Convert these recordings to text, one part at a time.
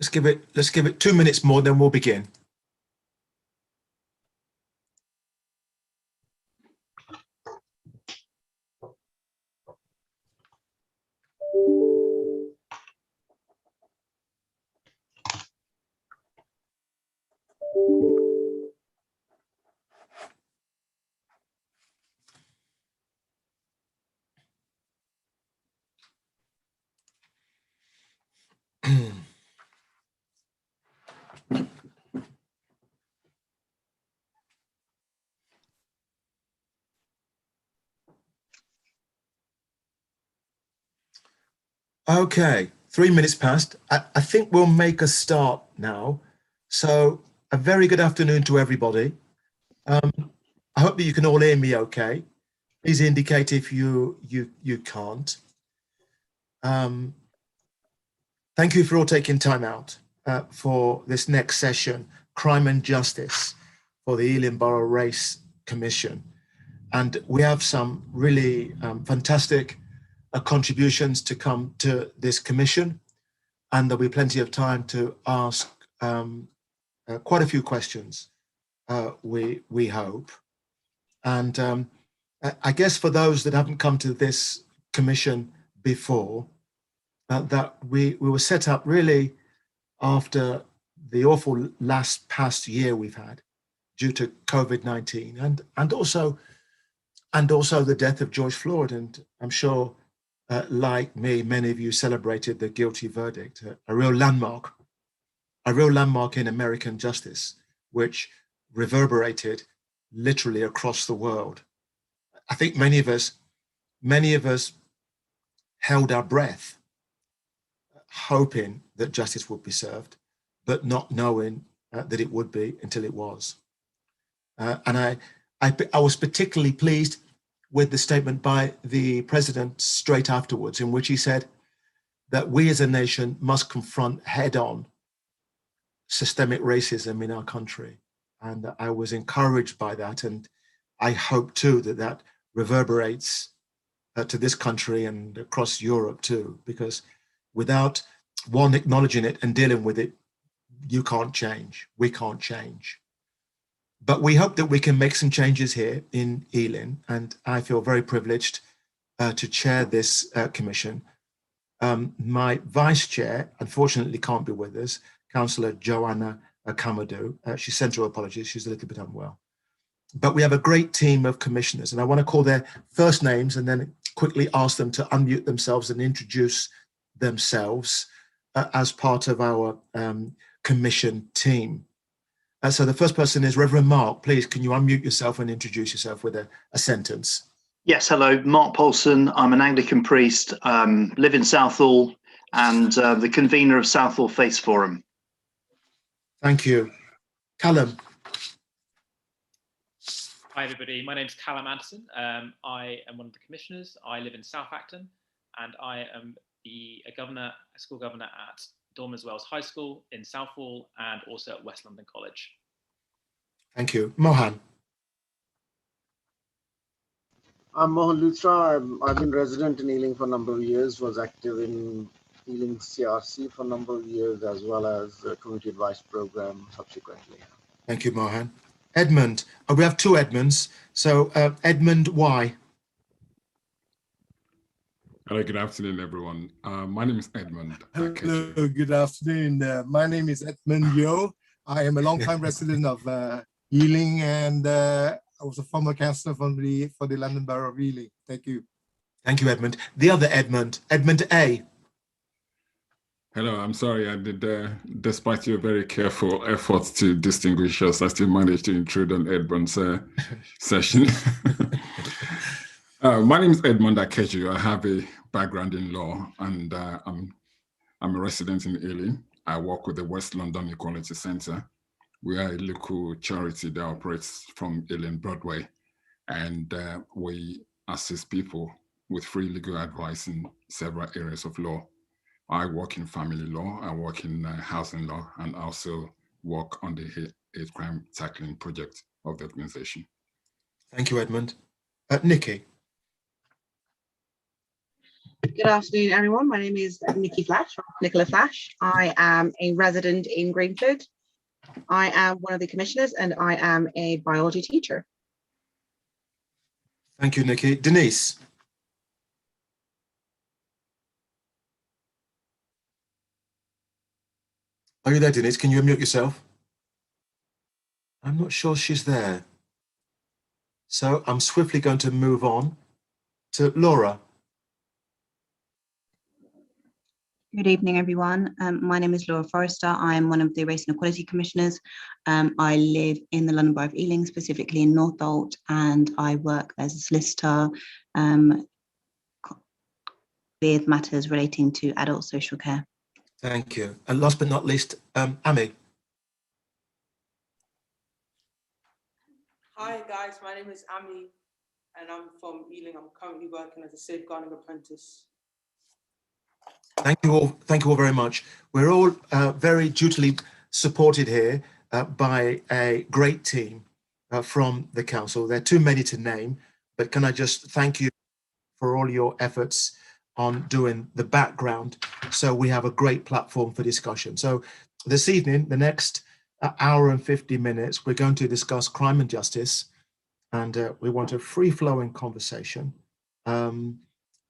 let's give it 2 minutes more, then we'll begin. Okay, 3 minutes past. I think we'll make a start now. So a very good afternoon to everybody. I hope that you can all hear me okay. Please indicate if you can't. Thank you for all taking time out for this next session, Crime and Justice for the Ealing Borough Race Commission. And we have some really fantastic contributions to come to this commission, and there'll be plenty of time to ask quite a few questions, we hope. And I guess for those that haven't come to this commission before, that we were set up really after the awful past year we've had due to COVID-19 and also the death of George Floyd. And I'm sure, like me, many of you celebrated the guilty verdict, a real landmark in American justice, which reverberated literally across the world. I think many of us held our breath, hoping that justice would be served, but not knowing that it would be until it was. And I was particularly pleased with the statement by the president straight afterwards, in which he said that we as a nation must confront head-on systemic racism in our country. And I was encouraged by that, and I hope too that reverberates to this country and across Europe too, because without one acknowledging it and dealing with it, you can't change, we can't change. But we hope that we can make some changes here in Ealing, and I feel very privileged to chair this commission. My vice chair, unfortunately, can't be with us, Councillor Joanna Kamadou. She sent her apologies, she's a little bit unwell. But we have a great team of commissioners, and I want to call their first names and then quickly ask them to unmute themselves and introduce themselves as part of our commission team. So the first person is Reverend Mark. Please, can you unmute yourself and introduce yourself with a sentence? Yes, hello, Mark Paulson. I'm an Anglican priest, live in Southall, and the convener of Southall Faith Forum. Thank you. Callum. Hi everybody, my name is Callum Anderson. I am one of the commissioners. I live in South Acton, and I am a school governor at Dormers Wells High School in Southall and also at West London College. Thank you. Mohan. I'm Mohan Luthra. I've been resident in Ealing for a number of years, was active in Ealing CRC for a number of years, as well as the community advice program subsequently. Thank you, Mohan. Edmund. Oh, we have two Edmunds. So Edmund, why? Hello, good afternoon, everyone. My name is Edmund. Hello, good afternoon. My name is Edmund Yo. I am a long-time resident of Ealing, and I was a former councillor for the London Borough of Ealing. Thank you. Thank you, Edmund. The other Edmund, Edmund A. Hello, I'm sorry, I did, despite your very careful efforts to distinguish us, I still managed to intrude on Edmund's session. My name is Edmund Akeju. I have a background in law, and I'm a resident in Ealing. I work with the West London Equality Centre. We are a local charity that operates from Ealing Broadway, and we assist people with free legal advice in several areas of law. I work in family law, I work in housing law, and also work on the hate crime tackling project of the organization. Thank you, Edmund. Nikki. Good afternoon, everyone. My name is Nicola Flash. I am a resident in Greenford. I am one of the commissioners and I am a biology teacher. Thank you, Nikki. Denise. Are you there, Denise? Can you unmute yourself? I'm not sure she's there. So I'm swiftly going to move on to Laura. Good evening, everyone. My name is Laura Forrester. I am one of the Race and Equality Commissioners. I live in the London Borough of Ealing, specifically in Northolt, and I work as a solicitor with matters relating to adult social care. Thank you. And last but not least, Amy. Hi guys, my name is Ami and I'm from Ealing. I'm currently working as a safeguarding apprentice. Thank you all very much. We're all very dutifully supported here by a great team from the council. There are too many to name, but can I just thank you for all your efforts on doing the background so we have a great platform for discussion. So this evening, the next hour and 50 minutes, we're going to discuss crime and justice, and we want a free-flowing conversation, and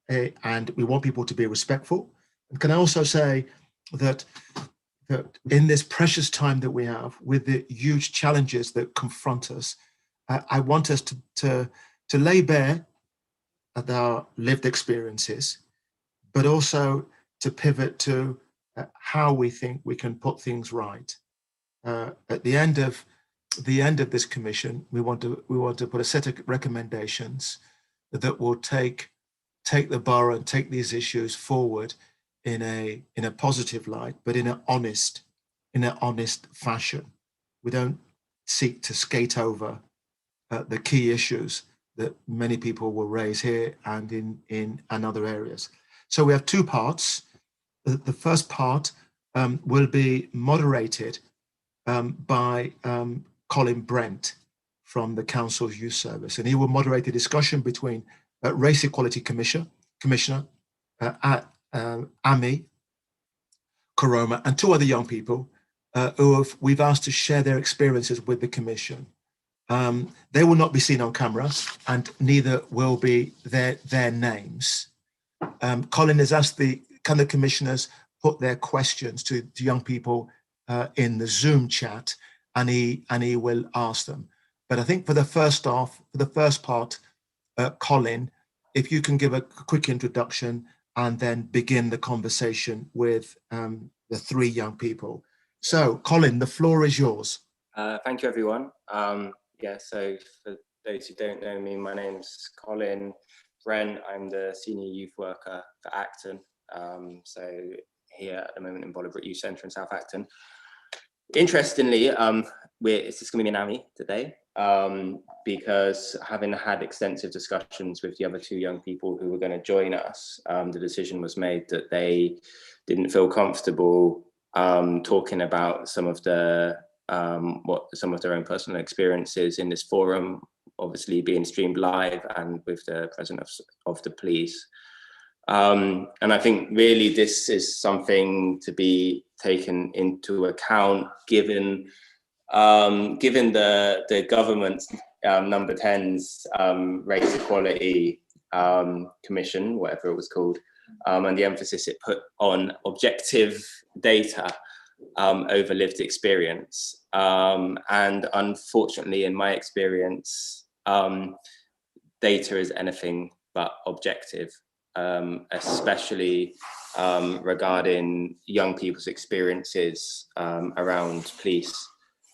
we want people to be respectful. And can I also say that in this precious time that we have, with the huge challenges that confront us, I want us to lay bare our lived experiences, but also to pivot to how we think we can put things right. At the end of this commission, we want to put a set of recommendations that will take the borough and take these issues forward in a positive light, but in an honest fashion. We don't seek to skate over the key issues that many people will raise here and in other areas. So we have two parts. The first part will be moderated by Colin Brent from the Council's Youth Service, and he will moderate the discussion between Race Equality Commissioner Ami Karoma and two other young people who we've asked to share their experiences with the Commission. They will not be seen on camera, and neither will be their names. Colin has asked can the commissioners put their questions to young people in the Zoom chat, and he will ask them. But I think for the first part, Colin, if you can give a quick introduction and then begin the conversation with the three young people. So, Colin, the floor is yours. Thank you, everyone. So for those who don't know me, my name's Colin Brent. I'm the senior youth worker for Acton. So here at the moment in Bolingbroke Youth Centre in South Acton. Interestingly, it's just going to be an Ami today, because having had extensive discussions with the other two young people who were going to join us, the decision was made that they didn't feel comfortable talking about some of their own personal experiences in this forum, obviously being streamed live and with the presence of the police. And I think really this is something to be taken into account, given the government's number 10's Race Equality Commission, whatever it was called, and the emphasis it put on objective data over lived experience. And unfortunately, in my experience, data is anything but objective, especially regarding young people's experiences around police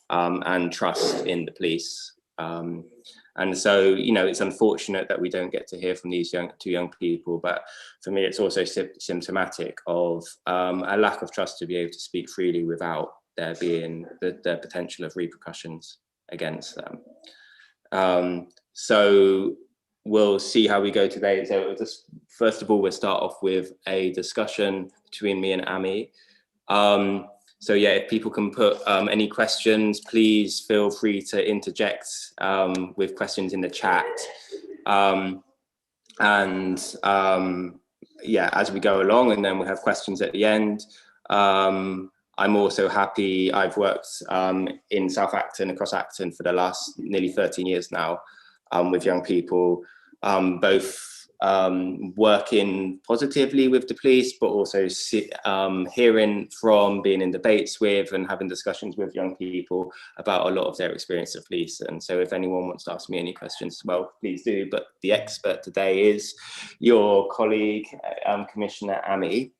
and trust in the police. And so, it's unfortunate that we don't get to hear from these two young people, but for me, it's also symptomatic of a lack of trust to be able to speak freely without there being the potential of repercussions against them. So we'll see how we go today. So first of all, we'll start off with a discussion between me and Ami. So yeah, if people can put any questions, please feel free to interject with questions in the chat. And yeah, as we go along, and then we'll have questions at the end. I'm also happy. I've worked in South Acton, across Acton for the last nearly 13 years now, with young people, both working positively with the police, but also hearing from, being in debates with and having discussions with young people about a lot of their experience of police. And so if anyone wants to ask me any questions, well, please do. But the expert today is your colleague, Commissioner Ami.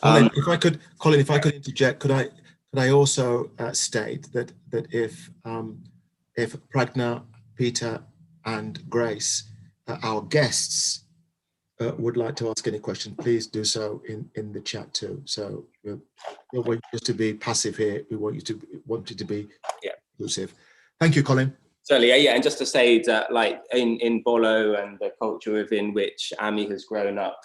Colin, if I could interject, could I also state that if Pragna, Peter, and Grace, our guests, would like to ask any question, please do so in the chat too. So we don't want you just to be passive here. We want you to be inclusive. Thank you, Colin. Certainly, yeah, and just to say that, like in Bolo and the culture within which Ami has grown up,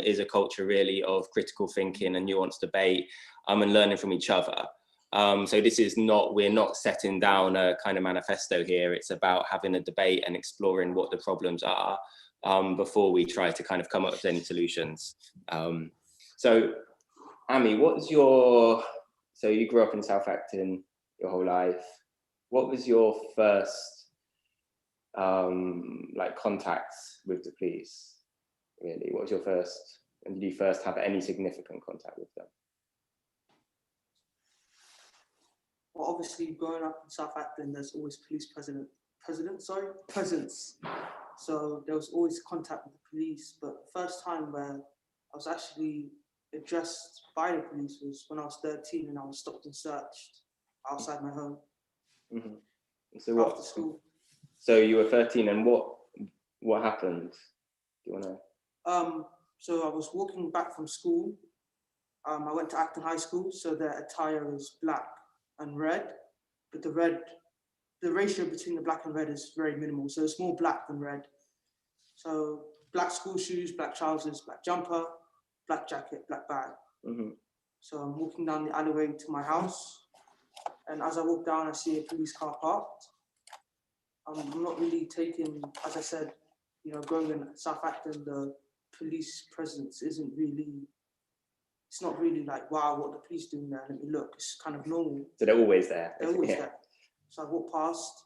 is a culture really of critical thinking and nuanced debate, and learning from each other. So this is not, we're not setting down a kind of manifesto here. It's about having a debate and exploring what the problems are, before we try to kind of come up with any solutions. So Ami, so you grew up in South Acton your whole life. What was your first like contacts with the police, really? What was your first, and did you first have any significant contact with them? Well, obviously growing up in South Acton, there's always police presence. So there was always contact with the police, but the first time where I was actually addressed by the police was when I was 13 and I was stopped and searched outside my home. Mm-hmm. So what? After school. So you were 13, and what happened? Do you want to? So I was walking back from school. I went to Acton High School, so their attire is black and red, but the ratio between the black and red is very minimal. So it's more black than red. So black school shoes, black trousers, black jumper, black jacket, black bag. Mm-hmm. So I'm walking down the alleyway to my house. And as I walk down, I see a police car parked. I'm not really taking, as I said, growing in South Acton, the police presence isn't really, it's not really like, wow, what the police doing there? Let me look. It's kind of normal. So they're always there. They're always there. So I walk past,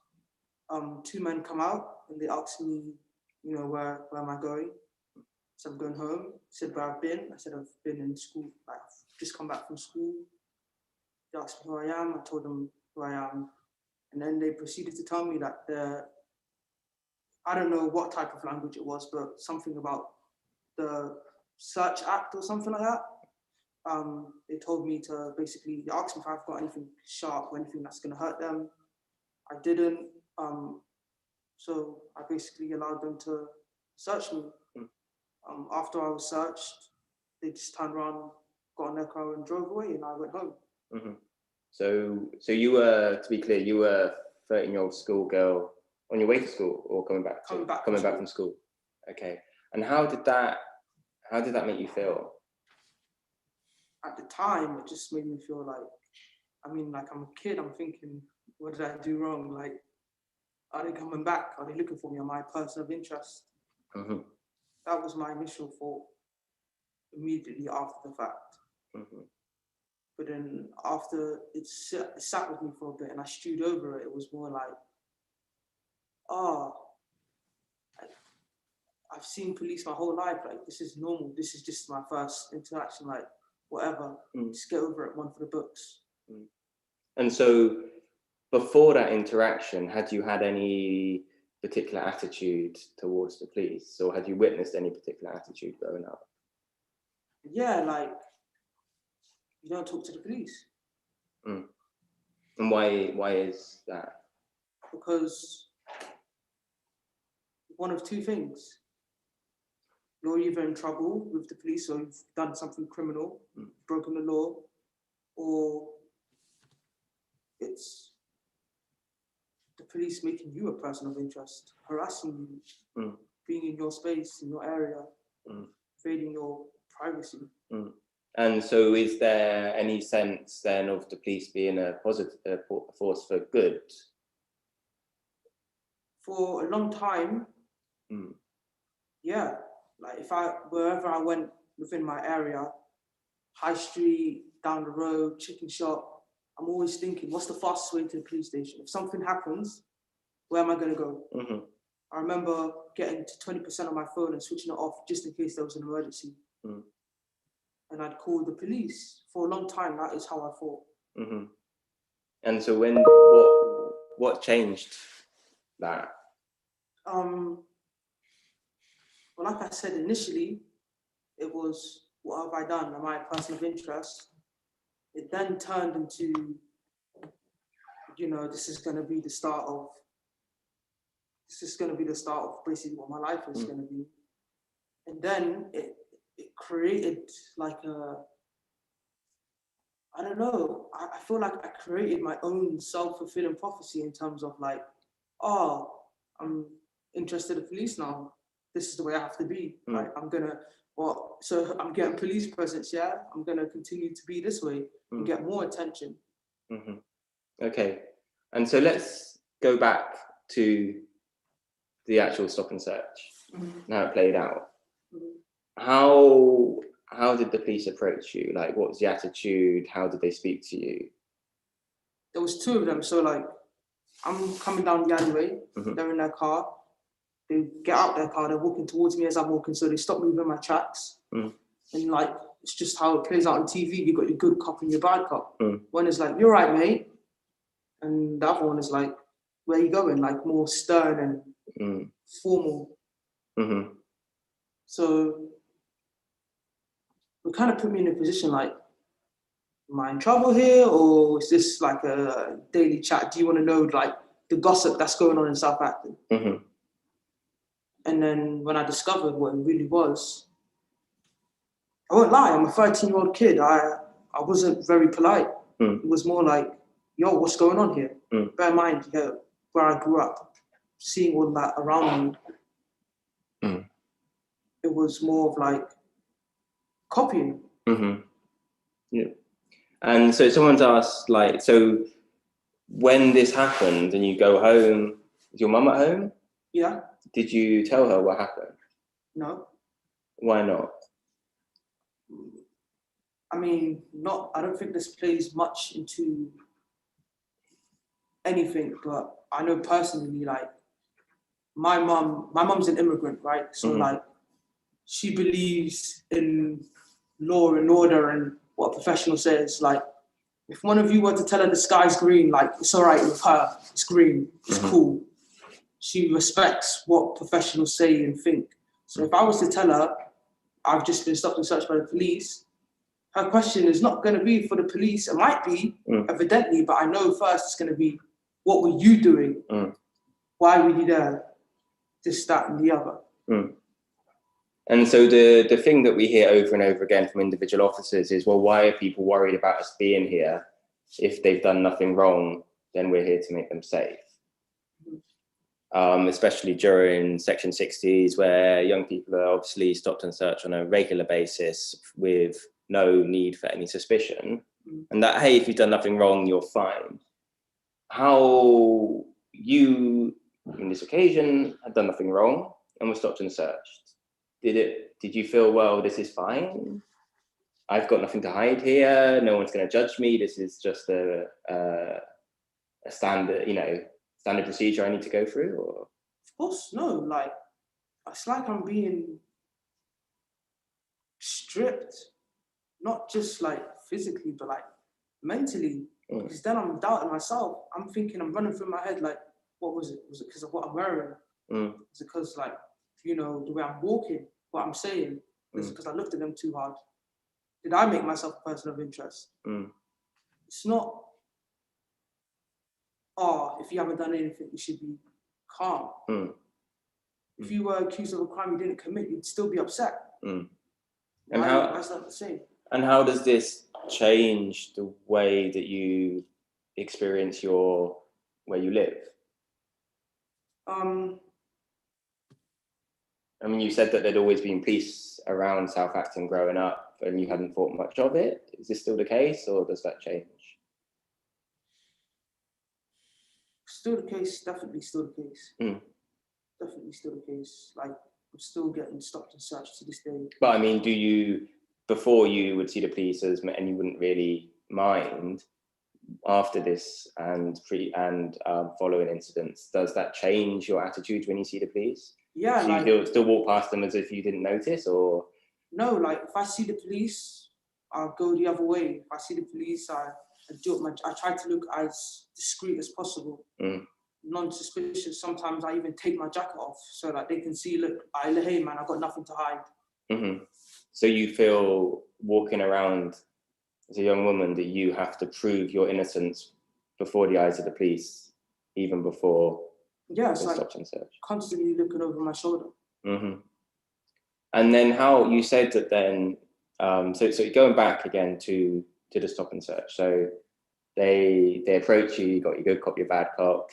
two men come out and they ask me, where am I going? So I'm going home. I said where I've been. I said I've been in school, like I've just come back from school. They asked me who I am. I told them who I am. And then they proceeded to tell me that I don't know what type of language it was, but something about the Search Act or something like that. They told me to basically, they asked me if I've got anything sharp or anything that's going to hurt them. I didn't. So I basically allowed them to search me. After I was searched, they just turned around, got in their car and drove away, and I went home. Mm-hmm. So you were, to be clear, you were a 13-year-old schoolgirl on your way to school, or coming back from school. Okay. And how did that make you feel? At the time, it just made me feel like, I'm a kid. I'm thinking, what did I do wrong? Like, are they coming back? Are they looking for me? Am I a person of interest? Mm-hmm. That was my initial thought immediately after the fact. Mm-hmm. But then after it sat with me for a bit and I stewed over it, it was more like, I've seen police my whole life. Like, this is normal. This is just my first interaction. Like, whatever. Just get over it. One for the books. And so, before that interaction, had you had any particular attitude towards the police, or had you witnessed any particular attitude growing up? Yeah, like, you don't talk to the police. And why is that? Because one of two things. You're either in trouble with the police, or you've done something criminal, broken the law, or it's the police making you a person of interest, harassing you, being in your space, in your area, invading your privacy. And so is there any sense then of the police being a positive force for good? For a long time, yeah. Like, wherever I went within my area, high street, down the road, chicken shop, I'm always thinking, what's the fastest way to the police station? If something happens, where am I going to go? Mm-hmm. I remember getting to 20% on my phone and switching it off just in case there was an emergency. Mm. And I'd call the police. For a long time, that is how I thought. Mm-hmm. And so what changed that? Well, like I said initially, it was, what have I done? Am I a person of interest? It then turned into, this is going to be the start of basically what my life is going to be. And then it created like I don't know, I feel like I created my own self-fulfilling prophecy in terms of like, oh, I'm interested in police now. This is the way I have to be. Like, so I'm getting police presence, yeah? I'm going to continue to be this way and get more attention. Mm-hmm. Okay. And so let's go back to the actual stop and search, how it played out. How did the police approach you? Like, what was the attitude? How did they speak to you? There was two of them. So like, I'm coming down the alleyway, they're in their car, they get out their car, they're walking towards me as I'm walking, so they stop me in my tracks. And like, it's just how it plays out on TV. You got your good cop and your bad cop. One is like, you're right, mate. And the other one is like, where you going? Like more stern and formal. So it kind of put me in a position like, am I in trouble here? Or is this like a daily chat? Do you want to know like the gossip that's going on in South Acton? And then when I discovered what it really was, I won't lie, I'm a 13-year-old kid. I wasn't very polite. It was more like, yo, what's going on here? Bear in mind, where I grew up, seeing all that around me, it was more of like copying. Yeah. And so someone's asked, like, so when this happened and you go home, is your mum at home? Yeah. Did you tell her what happened? No. Why not? I mean, I don't think this plays much into anything, but I know personally, like, my mum's an immigrant, right? So like, she believes in law and order and what a professional says. Like, if one of you were to tell her the sky's green, like, it's all right with her, it's green, it's cool. She respects what professionals say and think. So if I was to tell her, I've just been stopped and searched by the police, her question is not going to be for the police. It might be, evidently, but I know first it's going to be, what were you doing? Why were you there? This, that, and the other. And so the thing that we hear over and over again from individual officers is, well, why are people worried about us being here? If they've done nothing wrong, then we're here to make them safe. Especially during Section 60s, where young people are obviously stopped and searched on a regular basis with no need for any suspicion. And that, hey, if you've done nothing wrong, you're fine. How you, in this occasion, had done nothing wrong and were stopped and searched. Did you feel, well, this is fine? I've got nothing to hide here. No one's going to judge me. This is just a standard, standard procedure I need to go through? Or? Of course, no. Like, it's like I'm being stripped, not just like physically, but like mentally. Because then I'm doubting myself. I'm thinking, I'm running through my head like, what was it? Was it because of what I'm wearing? Is it because like, the way I'm walking, what I'm saying? Is it because I looked at them too hard? Did I make myself a person of interest? It's not, if you haven't done anything, you should be calm. If you were accused of a crime you didn't commit, you'd still be upset. And That's not the same. And how does this change the way that you experience where you live? I mean, you said that there'd always been police around South Acton growing up and you hadn't thought much of it. Is this still the case, or does that change? Still the case, definitely still the case. Definitely still the case. Like, I'm still getting stopped and searched to this day. But I mean, do you before you would see the police as, and you wouldn't really mind, after this and following incidents, does that change your attitude when you see the police? Yeah, so like, you still walk past them as if you didn't notice, or? No, like if I see the police, I'll go the other way. If I see the police, I try to look as discreet as possible, non-suspicious. Sometimes I even take my jacket off so that they can see, look, hey man, I've got nothing to hide. So you feel walking around as a young woman that you have to prove your innocence before the eyes of the police, even before the stop like and search? Constantly looking over my shoulder. And then how you said that then, so going back again to the stop and search. So they approach you, you got your good cop, your bad cop.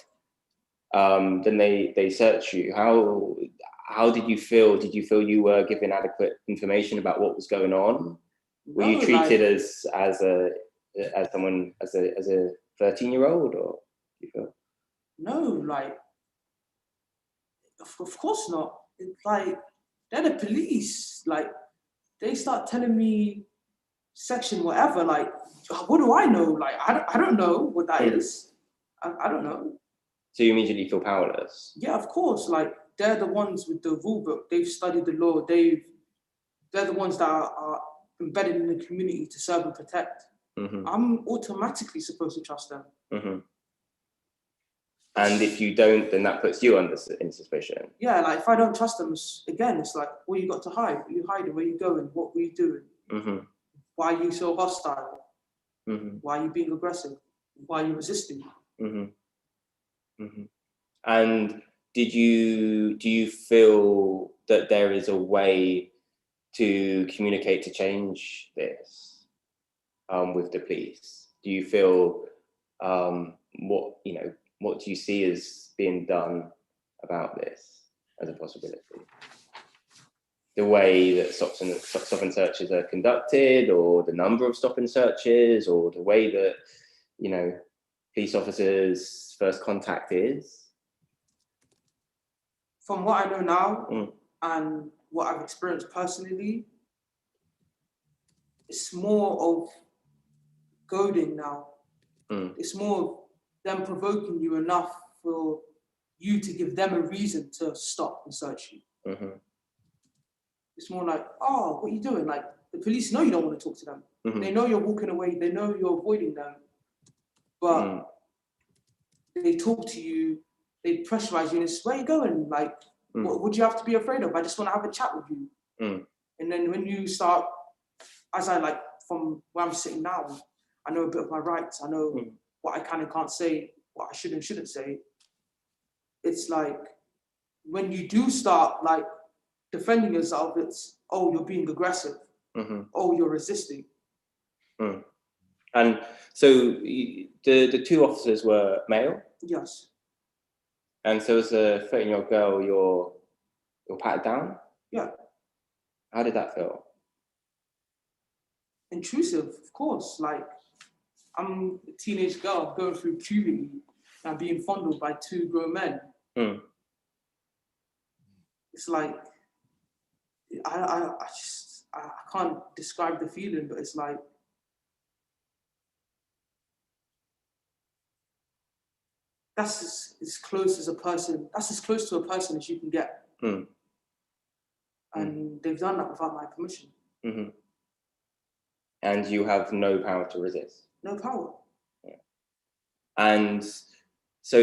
Then they search you. How did you feel? Did you feel you were given adequate information about what was going on? Were you treated as a 13-year-old, or you feel? No, like of course not. It's like they're the police. Like they start telling me section whatever. Like what do I know? Like I don't know what that is. I don't know. So you immediately feel powerless? Yeah, of course. Like they're the ones with the rule book. They've studied the law. They're the ones that are embedded in the community to serve and protect. I'm automatically supposed to trust them. And if you don't, then that puts you in suspicion. Yeah, like if I don't trust them, it's like, what you got to hide? What you hiding? Where you going? What were you doing? Why are you so hostile? Why are you being aggressive? Why are you resisting? And do you feel that there is a way to communicate to change this with the police? Do you feel what do you see as being done about this as a possibility? The way that stop and searches are conducted, or the number of stop and searches, or the way that police officers' first contact is? From what I know now and what I've experienced personally, it's more of goading now. It's more of them provoking you enough for you to give them a reason to stop and search you. It's more like, oh, what are you doing? Like the police know you don't want to talk to them. They know you're walking away. They know you're avoiding them. But they talk to you. They pressurize you. And it's, where are you going? Like, what would you have to be afraid of? I just want to have a chat with you. And then when you start, from where I'm sitting now, I know a bit of my rights. I know what I can and can't say, what I should and shouldn't say. It's like, when you do start like defending yourself, it's, oh, you're being aggressive. Oh, you're resisting. And so the two officers were male? Yes. And so as a 13-year-old girl, you're patted down? Yeah. How did that feel? Intrusive, of course. Like, I'm a teenage girl going through puberty and being fondled by two grown men. It's like, I can't describe the feeling, but it's like, that's as close to a person as you can get. And they've done that without my permission. And you have no power to resist? No power. Yeah. And so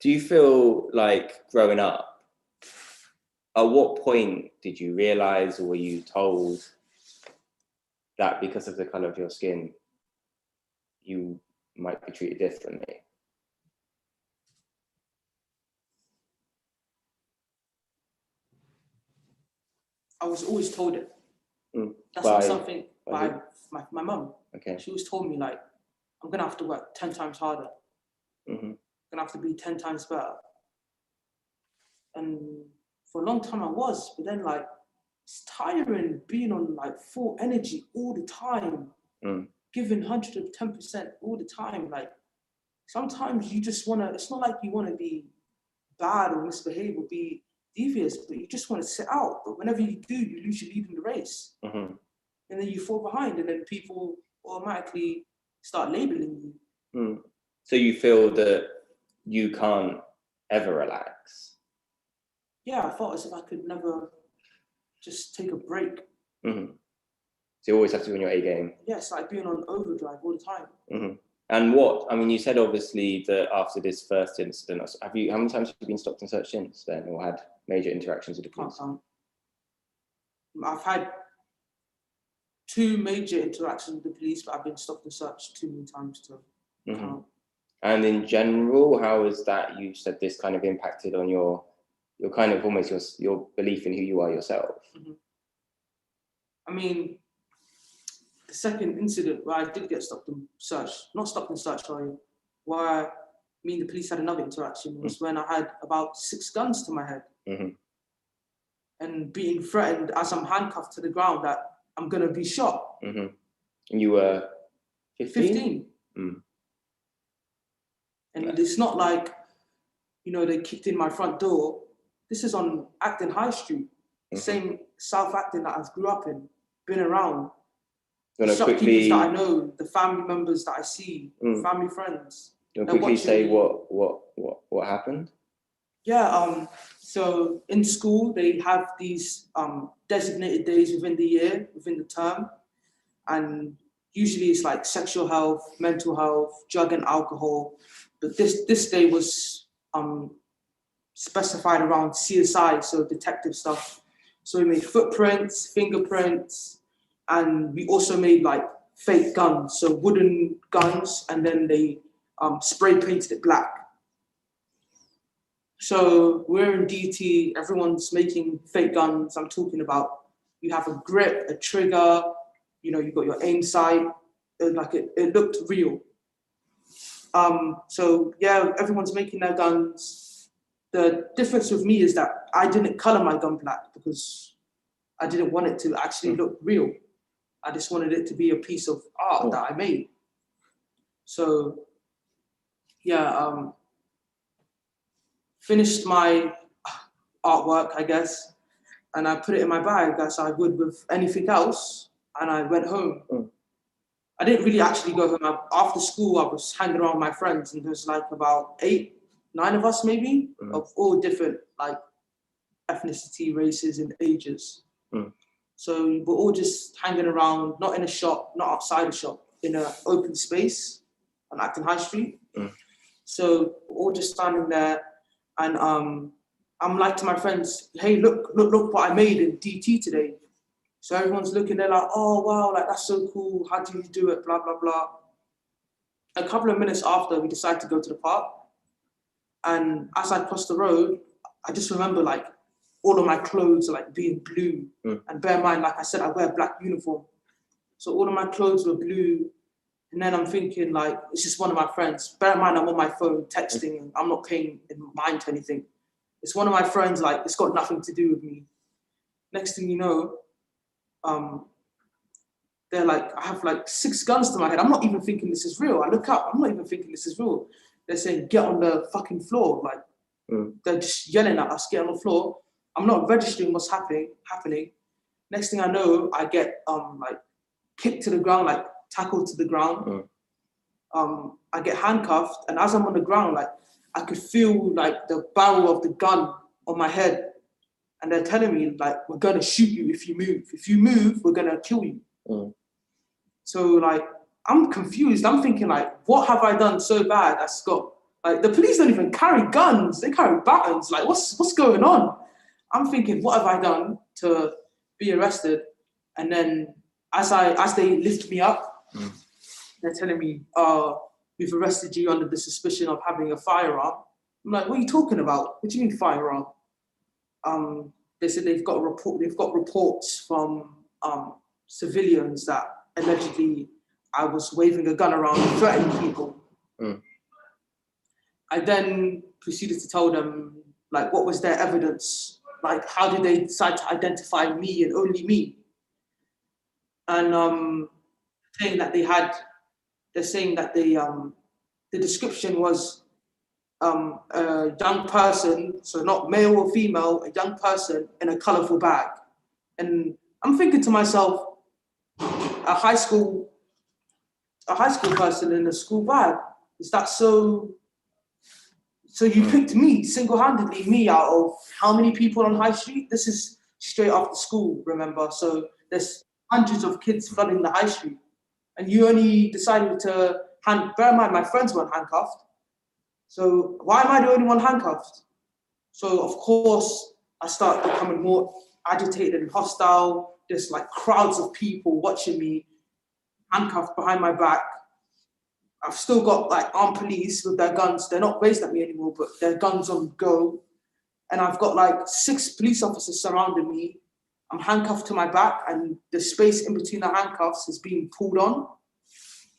do you feel like growing up, at what point did you realize, or were you told that because of the color of your skin, you might be treated differently? I was always told it. That's By, not something by my mum. Okay. She always told me, like, I'm gonna have to work 10 times harder. I'm gonna have to be 10 times better. And for a long time I was, but then like, it's tiring being on like full energy all the time, giving 110% all the time. Like, sometimes you just wanna, it's not like you wanna be bad or misbehave or be devious, but you just want to sit out. But whenever you do, you lose your lead in the race. Mm-hmm. And then you fall behind, and then people automatically start labeling you. Mm. So you feel that you can't ever relax? Yeah, I felt as if I could never just take a break. Mm-hmm. So you always have to be on your A game? Yeah, it's like being on overdrive all the time. Mm-hmm. And what, I mean, you said obviously that after this first incident, how many times have you been stopped and searched since then, or had major interactions with the police? I've had 2 major interactions with the police, but I've been stopped and searched too many times to count. And in general, how is that, you said this kind of impacted on your kind of almost your belief in who you are yourself? I mean, the second incident where I did get stopped and searched, not stopped and searched, sorry, where me and the police had another interaction was when I had about 6 guns to my head. And being threatened as I'm handcuffed to the ground that I'm gonna be shot. And you were 15? And it's not like, you know, they kicked in my front door. This is on Acton High Street, the same South Acton that I grew up in, been around. The shopkeepers that I know, the family members that I see, family friends. You'll quickly say what happened? Yeah, so in school, they have these designated days within the year, within the term. And usually it's like sexual health, mental health, drug and alcohol. But this day was specified around CSI, so detective stuff. So we made footprints, fingerprints, and we also made like fake guns, so wooden guns, and then they spray painted it black. So we're in DT, everyone's making fake guns. I'm talking about, you have a grip, a trigger, you know, you've got your aim sight, it looked real. So yeah, everyone's making their guns. The difference with me is that I didn't color my gun black because I didn't want it to actually look real. I just wanted it to be a piece of art that I made. So yeah, finished my artwork, I guess, and I put it in my bag as I would with anything else, and I went home. I didn't really actually go home. After school, I was hanging around with my friends, and there's like about 8, 9 of us maybe, of all different like ethnicity, races, and ages. So we're all just hanging around, not in a shop, not outside a shop, in an open space on Acton High Street. So we're all just standing there, and I'm like to my friends, hey, look what I made in DT today. So everyone's looking, they're like, oh, wow, like that's so cool. How do you do it? Blah, blah, blah. A couple of minutes after, we decided to go to the park. And as I crossed the road, I just remember like all of my clothes are like being blue. And bear in mind, like I said, I wear a black uniform. So all of my clothes were blue. And then I'm thinking like, it's just one of my friends. Bear in mind, I'm on my phone texting and I'm not paying mind to anything. It's one of my friends, like it's got nothing to do with me. Next thing you know, they're like, I have like 6 guns to my head. I'm not even thinking this is real. I look up, I'm not even thinking this is real. They're saying, get on the fucking floor. Like, they're just yelling at us, get on the floor. I'm not registering what's happening. Next thing I know, I get like kicked to the ground, like tackled to the ground. I get handcuffed, and as I'm on the ground, like I could feel like the barrel of the gun on my head. And they're telling me, like, we're gonna shoot you if you move. If you move, we're gonna kill you. So, like, I'm confused. I'm thinking, like, what have I done so bad that's got, like, the police don't even carry guns. They carry batons. Like, what's going on? I'm thinking, what have I done to be arrested? And then as they lift me up, they're telling me, we've arrested you under the suspicion of having a firearm. I'm like, what are you talking about? What do you mean firearm? They said they've got reports from civilians that allegedly I was waving a gun around and threatening people. I then proceeded to tell them, like, what was their evidence? Like, how did they decide to identify me and only me? And they're saying that the description was a young person, so not male or female, a young person in a colourful bag. And I'm thinking to myself, a high school person in a school bag, is that so? So you picked me, single-handedly, me out of how many people on High Street? This is straight after school, remember? So there's hundreds of kids flooding the High Street. And you only decided to bear in mind, my friends weren't handcuffed. So why am I the only one handcuffed? So of course, I start becoming more agitated and hostile. There's like crowds of people watching me, handcuffed behind my back. I've still got like armed police with their guns. They're not raised at me anymore, but their guns on go. And I've got like 6 police officers surrounding me. I'm handcuffed to my back, and the space in between the handcuffs is being pulled on.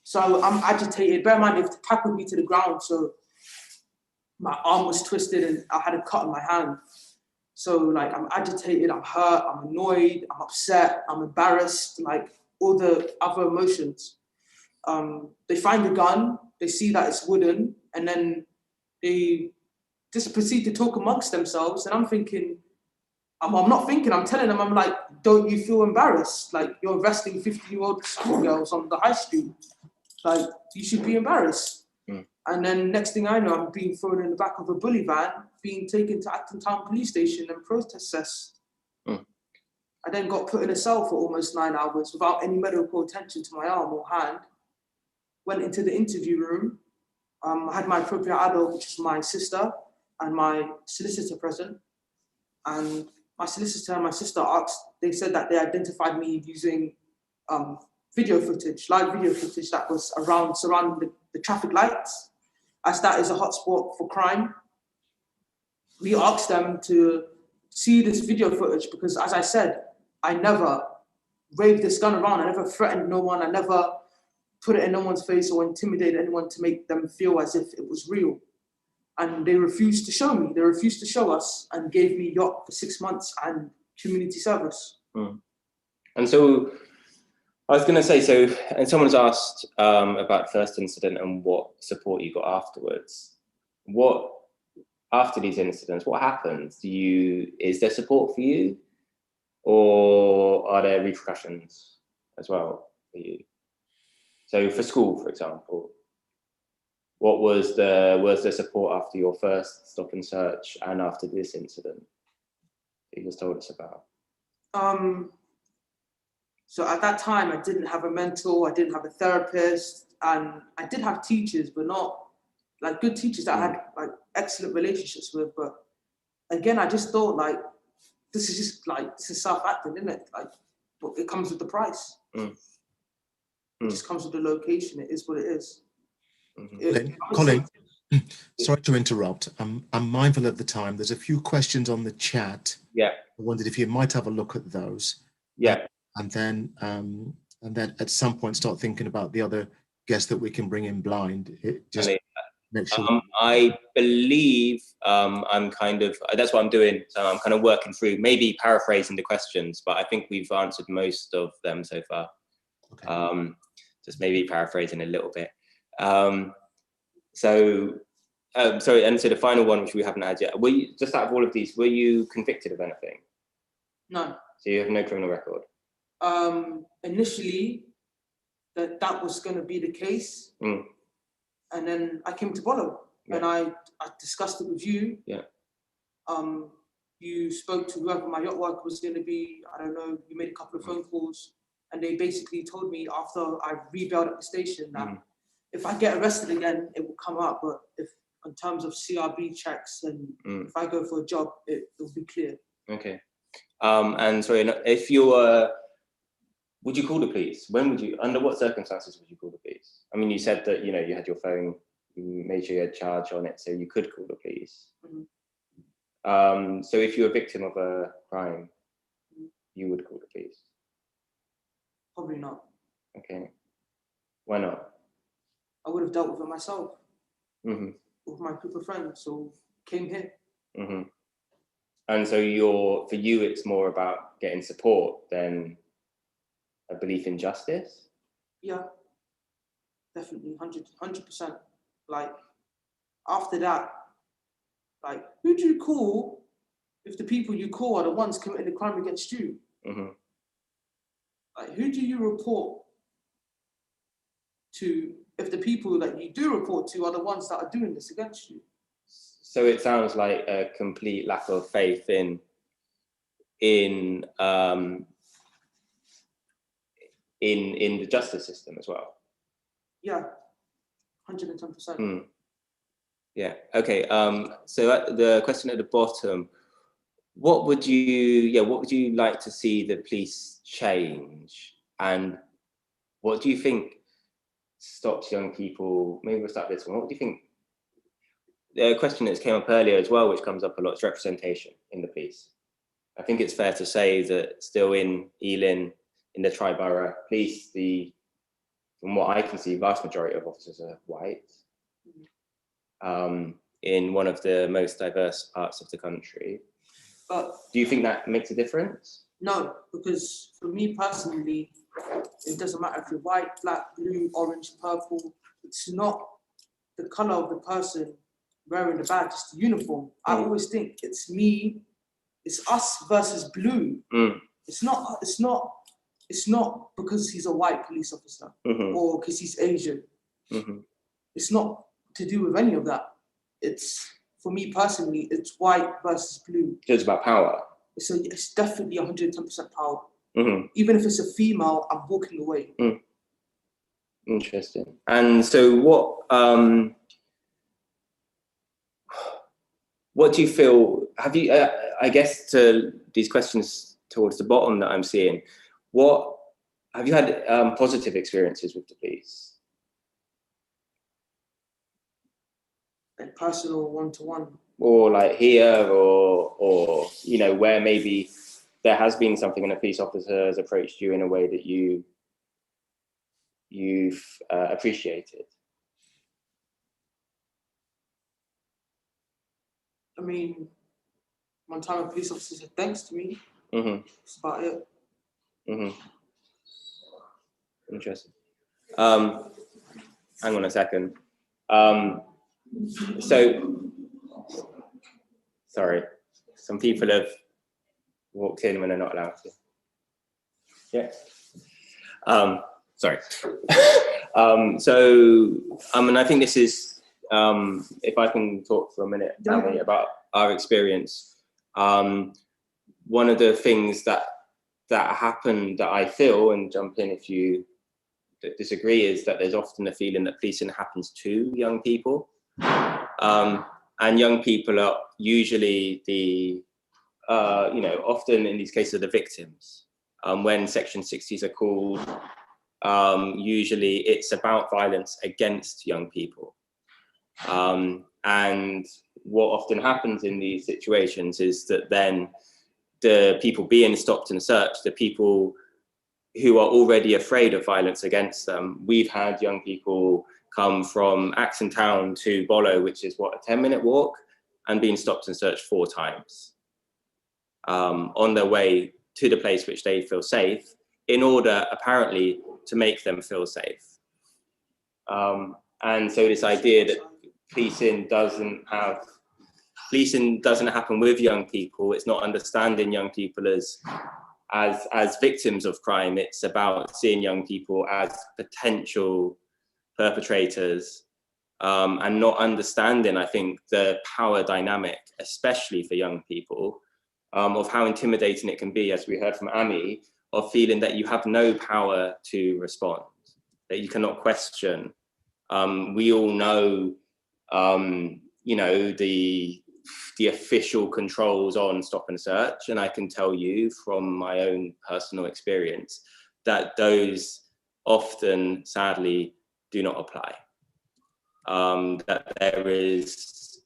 So I'm agitated. Bear in mind, they've tackled me to the ground. So my arm was twisted and I had a cut in my hand. So like, I'm agitated, I'm hurt, I'm annoyed, I'm upset, I'm embarrassed, like all the other emotions. They find the gun, they see that it's wooden, and then they just proceed to talk amongst themselves. And I'm thinking, I'm not thinking, I'm telling them, I'm like, don't you feel embarrassed? Like, you're arresting 50-year-old schoolgirls on the high street. Like, you should be embarrassed. And then next thing I know, I'm being thrown in the back of a bully van, being taken to Acton Town Police Station and protest assessed. I then got put in a cell for almost 9 hours without any medical attention to my arm or hand. Went into the interview room. I had my appropriate adult, which is my sister, and my solicitor present. And my solicitor and my sister they said that they identified me using video footage, live video footage that was surrounding the traffic lights, as that is a hotspot for crime. We asked them to see this video footage because, as I said, I never waved this gun around. I never threatened no one. I never put it in no one's face or intimidated anyone to make them feel as if it was real. And they refused to show me. They refused to show us and gave me yacht for 6 months and community service. And so I was going to say, so, and someone's asked about the first incident and what support you got afterwards. After these incidents, what happens? Is there support for you, or are there repercussions as well for you? So for school, for example, what was the support after your first stop and search and after this incident that you just told us about? So at that time, I didn't have a mentor, I didn't have a therapist, and I did have teachers, but not like good teachers that I had like excellent relationships with. But again, I just thought like, this is South Acton, isn't it? Like, but it comes with the price. It just comes with the location. It is what it is. Colin, sorry to interrupt. I'm mindful of the time. There's a few questions on the chat. Yeah. I wondered if you might have a look at those. Yeah. And then at some point start thinking about the other guests that we can bring in blind. Make sure. I believe I'm kind of, that's what I'm doing. So I'm kind of working through, maybe paraphrasing the questions, but I think we've answered most of them so far. Okay. Just maybe paraphrasing a little bit. Sorry, and so the final one, which we haven't had yet, just out of all of these, were you convicted of anything? No. So you have no criminal record? Initially, that was going to be the case. And then I came to Bolo, and I discussed it with you. Yeah. You spoke to whoever my yacht work was going to be. I don't know. You made a couple of phone calls, and they basically told me after I rebailed at the station that if I get arrested again, it will come up. But if in terms of CRB checks and if I go for a job, it will be clear. Okay. And sorry, if you were, would you call the police? Under what circumstances would you call the police? I mean, you said that, you had your phone, you made sure you had charge on it, so you could call the police. So if you're a victim of a crime, you would call the police? Probably not. Okay. Why not? I would have dealt with it myself. With my group of friends who came here. And so for you, it's more about getting support than a belief in justice? Yeah, definitely, 100%. Like, after that, Like, who do you call if the people you call are the ones committing the crime against you? Like, who do you report to if the people that you do report to are the ones that are doing this against you? So it sounds like a complete lack of faith in the justice system as well. Yeah, 110%. Yeah. Okay. So the question at the bottom: what would you like to see the police change, and what do you think stops young people? Maybe we'll start this one. What do you think? The question that came up earlier as well, which comes up a lot, is representation in the police. I think it's fair to say that still in Ealing, in the tri-borough police, from what I can see, vast majority of officers are white. In one of the most diverse parts of the country. But do you think that makes a difference? No, because for me personally, it doesn't matter if you're white, black, blue, orange, purple. It's not the color of the person wearing the badge, it's the uniform. I always think it's me, it's us versus blue. It's not because he's a white police officer or because he's Asian. It's not to do with any of that. It's, for me personally, it's white versus blue. It's about power. It's definitely 110% power. Even if it's a female, I'm walking away. Interesting. And so what do you feel, have you, I guess to these questions towards the bottom that I'm seeing, what, have you had positive experiences with the police? Like personal one-to-one. Or like here, or you know, where maybe there has been something and a police officer has approached you in a way that you've appreciated? I mean, one time a police officer said thanks to me. That's about it. Interesting. Hang on a second. So, sorry, some people have walked in when they're not allowed to. Yeah. Sorry. And I think this is, if I can talk for a minute, Amy, about our experience. One of the things that happened that I feel, and jump in if you disagree, is that there's often a feeling that policing happens to young people. And young people are usually the, often in these cases, the victims. When Section 60s are called, usually it's about violence against young people. And what often happens in these situations is that then the people being stopped and searched, the people who are already afraid of violence against them. We've had young people come from Acton Town to Bollow, which is what, a 10-minute walk, and being stopped and searched 4 times on their way to the place which they feel safe, in order apparently to make them feel safe. And so this idea that policing doesn't happen with young people, it's not understanding young people as victims of crime, it's about seeing young people as potential perpetrators, and not understanding, I think, the power dynamic, especially for young people, of how intimidating it can be, as we heard from Amy, of feeling that you have no power to respond, that you cannot question. We all know, the official controls on stop and search, and I can tell you from my own personal experience that those often, sadly, do not apply. That there is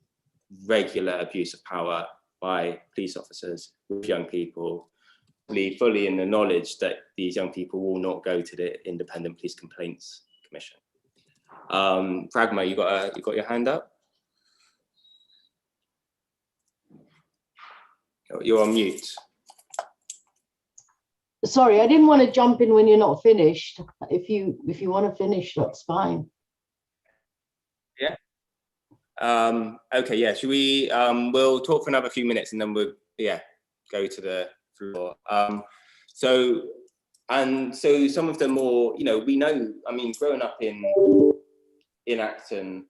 regular abuse of power by police officers with young people, fully in the knowledge that these young people will not go to the Independent Police Complaints Commission. Pragma, you got your hand up? You're on mute. Sorry, I didn't want to jump in when you're not finished. If you want to finish, that's fine. Yeah. Okay, yeah, should we, we'll talk for another few minutes and then we'll, yeah, go to the floor. So some of the more, you know, we know, I mean, growing up in Acton,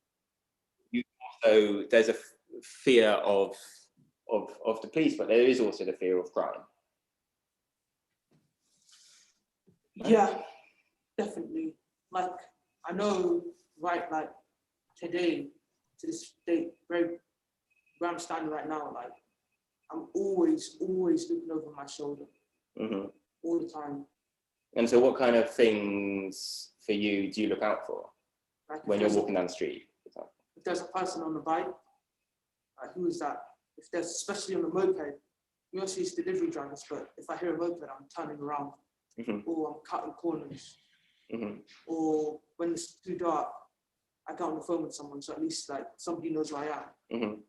so there's a fear of the police, but there is also the fear of crime. Yeah, definitely. Like, I know, right, like today, to this day, where I'm standing right now, like, I'm always looking over my shoulder, all the time. And so what kind of things for you do you look out for, like, when you're walking down the street? If there's a person on the bike, like, who is that? If there's, especially on the moped, mostly it's delivery drivers, but if I hear a moped, I'm turning around, or I'm cutting corners, or when it's too dark, I get on the phone with someone, so at least like somebody knows who I am.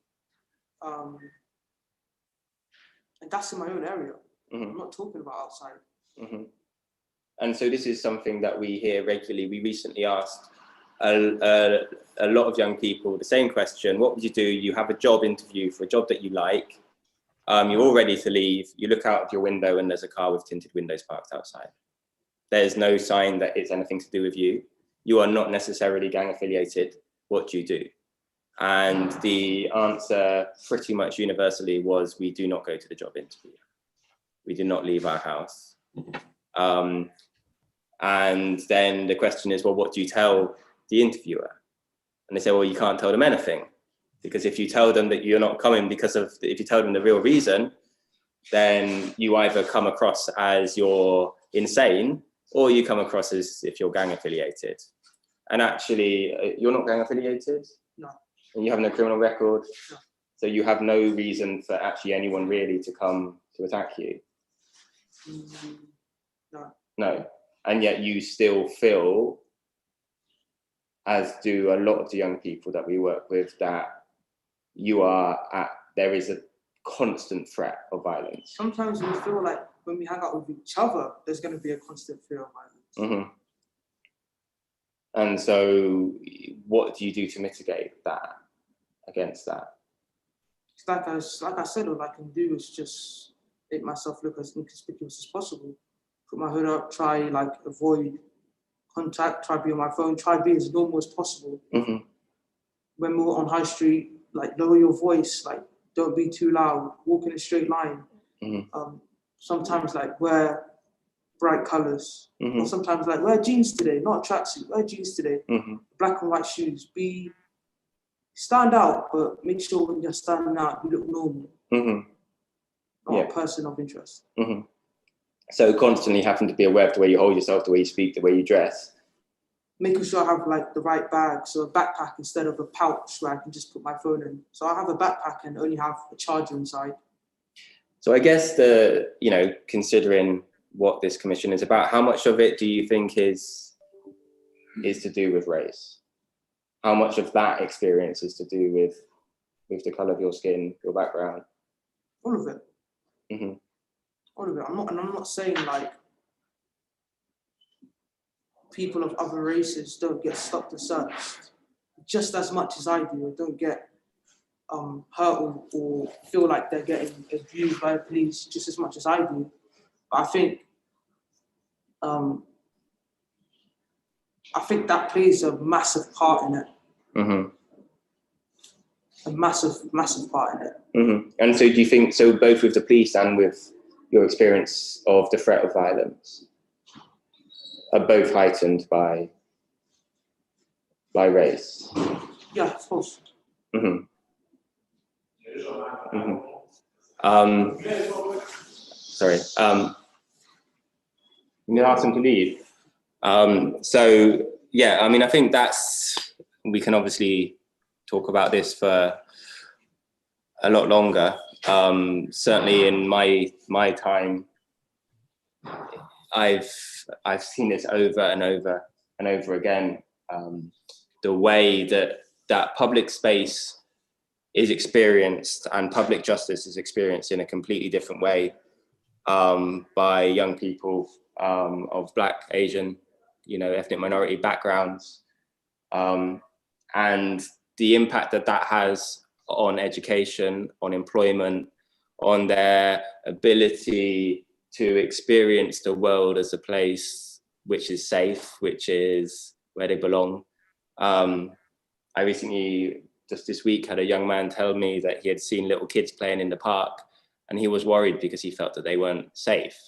And that's in my own area. I'm not talking about outside. And so this is something that we hear regularly. We recently asked a lot of young people the same question: what would you do? You have a job interview for a job that you like. You're all ready to leave. You look out of your window and there's a car with tinted windows parked outside. There's no sign that it's anything to do with you. You are not necessarily gang affiliated. What do you do? And the answer pretty much universally was, we do not go to the job interview. We do not leave our house. And then the question is, well, what do you tell the interviewer? And they say, well, you can't tell them anything, because if you tell them that you're not coming because of, if you tell them the real reason, then you either come across as you're insane, or you come across as if you're gang affiliated. And actually, you're not gang affiliated? No. And you have no criminal record? No. So you have no reason for actually anyone really to come to attack you? No. No. And yet you still feel, as do a lot of the young people that we work with, that you are there is a constant threat of violence. Sometimes we feel like when we hang out with each other, there's going to be a constant fear of violence. And so what do you do to mitigate that, against that? It's like I said, all I can do is just make myself look as inconspicuous as possible. Put my hood up, try like avoid contact, try be on my phone, try be as normal as possible. When we're on High Street, like lower your voice, like don't be too loud, walk in a straight line. Sometimes like wear bright colors, or sometimes like wear jeans today, not a tracksuit, wear jeans today, black and white shoes, stand out, but make sure when you're standing out, you look normal, not a person of interest. So constantly having to be aware of the way you hold yourself, the way you speak, the way you dress. Making sure I have like the right bag, so a backpack instead of a pouch where I can just put my phone in. So I have a backpack and only have a charger inside. So I guess considering what this commission is about, how much of it do you think is to do with race? How much of that experience is to do with the color of your skin, your background? All of it. All of it. I'm not saying like people of other races don't get stopped and searched just as much as I do, or don't get hurt or feel like they're getting abused by the police just as much as I do. But I think that plays a massive part in it. A massive part in it. And so do you think, so both with the police and with your experience of the threat of violence are both heightened by race? Yeah, of course. Sorry. I'm gonna ask them to leave. So yeah, I mean, I think we can obviously talk about this for a lot longer. Certainly in my time, I've seen this over and over and over again. The way that public space is experienced and public justice is experienced in a completely different way by young people of Black, Asian, ethnic minority backgrounds. And the impact that that has on education, on employment, on their ability to experience the world as a place which is safe, which is where they belong. I recently, just this week, had a young man tell me that he had seen little kids playing in the park and he was worried because he felt that they weren't safe.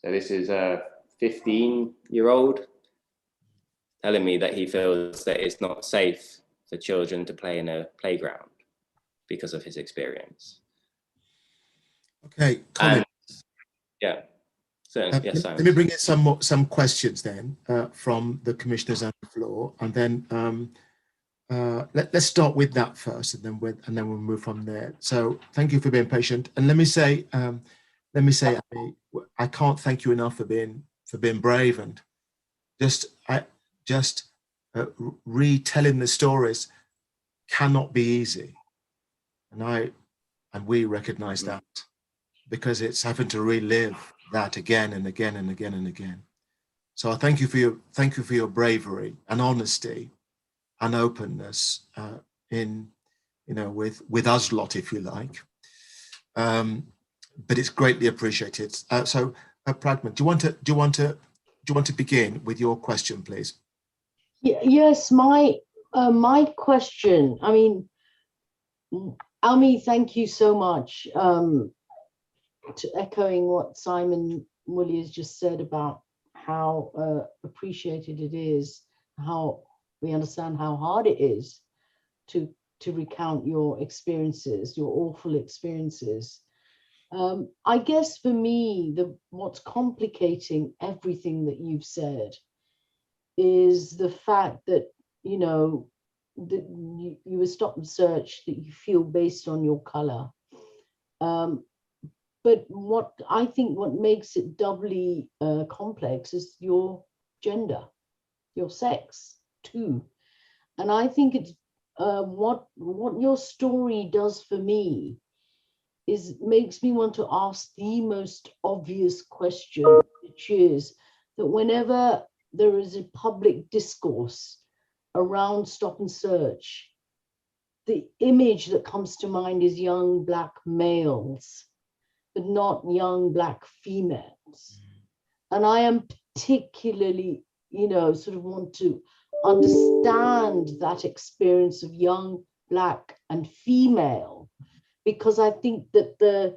So this is a 15-year-old telling me that he feels that it's not safe for children to play in a playground because of his experience. Okay, Colin. And, yeah. So, yes, let me bring in some questions then from the commissioners on the floor, and then let's start with that first, and then we'll move from there. So, thank you for being patient, and let me say, Abby, I can't thank you enough for being brave, and just retelling the stories cannot be easy, and we recognise that, because it's having to relive that again and again and again and again. So I thank you for your bravery and honesty and openness with us lot, if you like. But it's greatly appreciated. So Pragma, do you want to begin with your question, please? Yes, my question. I mean, Ami, thank you so much. To echoing what Simon Woolley has just said about how appreciated it is, how we understand how hard it is to recount your experiences, your awful experiences. I guess for me, what's complicating everything that you've said is the fact that, you know, that you were stop and search that you feel based on your color. But what I think what makes it doubly complex is your gender, your sex too. And I think it's what your story does for me is makes me want to ask the most obvious question, which is that whenever there is a public discourse around stop and search, the image that comes to mind is young Black males, but not young Black females. And I am particularly, you know, sort of want to understand that experience of young Black and female, because I think that the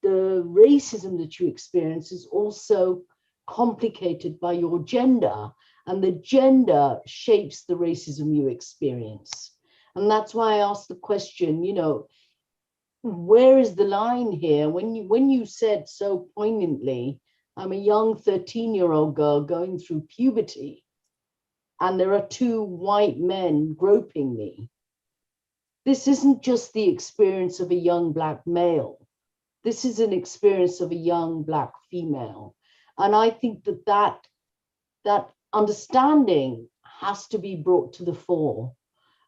racism that you experience is also complicated by your gender, and the gender shapes the racism you experience. And that's why I asked the question, you know, where is the line here? When you said so poignantly, I'm a young 13-year-old girl going through puberty, and there are two white men groping me. This isn't just the experience of a young Black male. This is an experience of a young Black female. And I think that understanding has to be brought to the fore.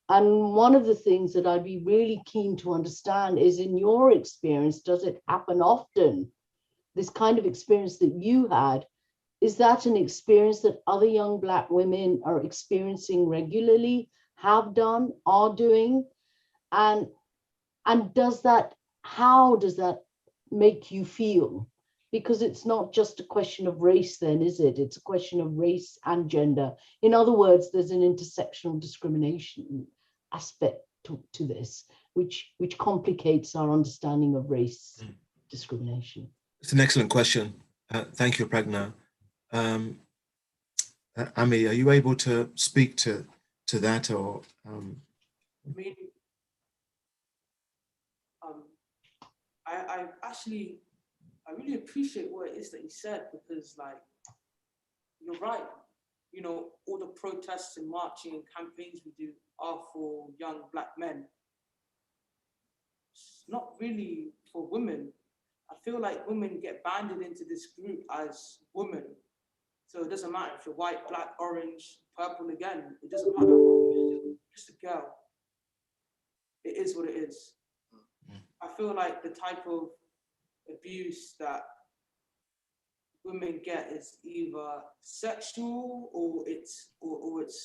And one of the things that I'd be really keen to understand is, in your experience, does it happen often? This kind of experience that you had, is that an experience that other young Black women are experiencing regularly, have done, are doing? And does that, how does that make you feel? Because it's not just a question of race then, is it? It's a question of race and gender. In other words, there's an intersectional discrimination aspect to this, which complicates our understanding of race discrimination. It's an excellent question. Thank you, Pragna. Ami, are you able to speak to that, or? I really appreciate what it is that he said, because, like, you're right. You know, all the protests and marching and campaigns we do are for young Black men. It's not really for women. I feel like women get banded into this group as women. So it doesn't matter if you're white, Black, orange, purple again. It doesn't matter. You're just a girl. It is what it is. I feel like the type of abuse that women get is either sexual or it's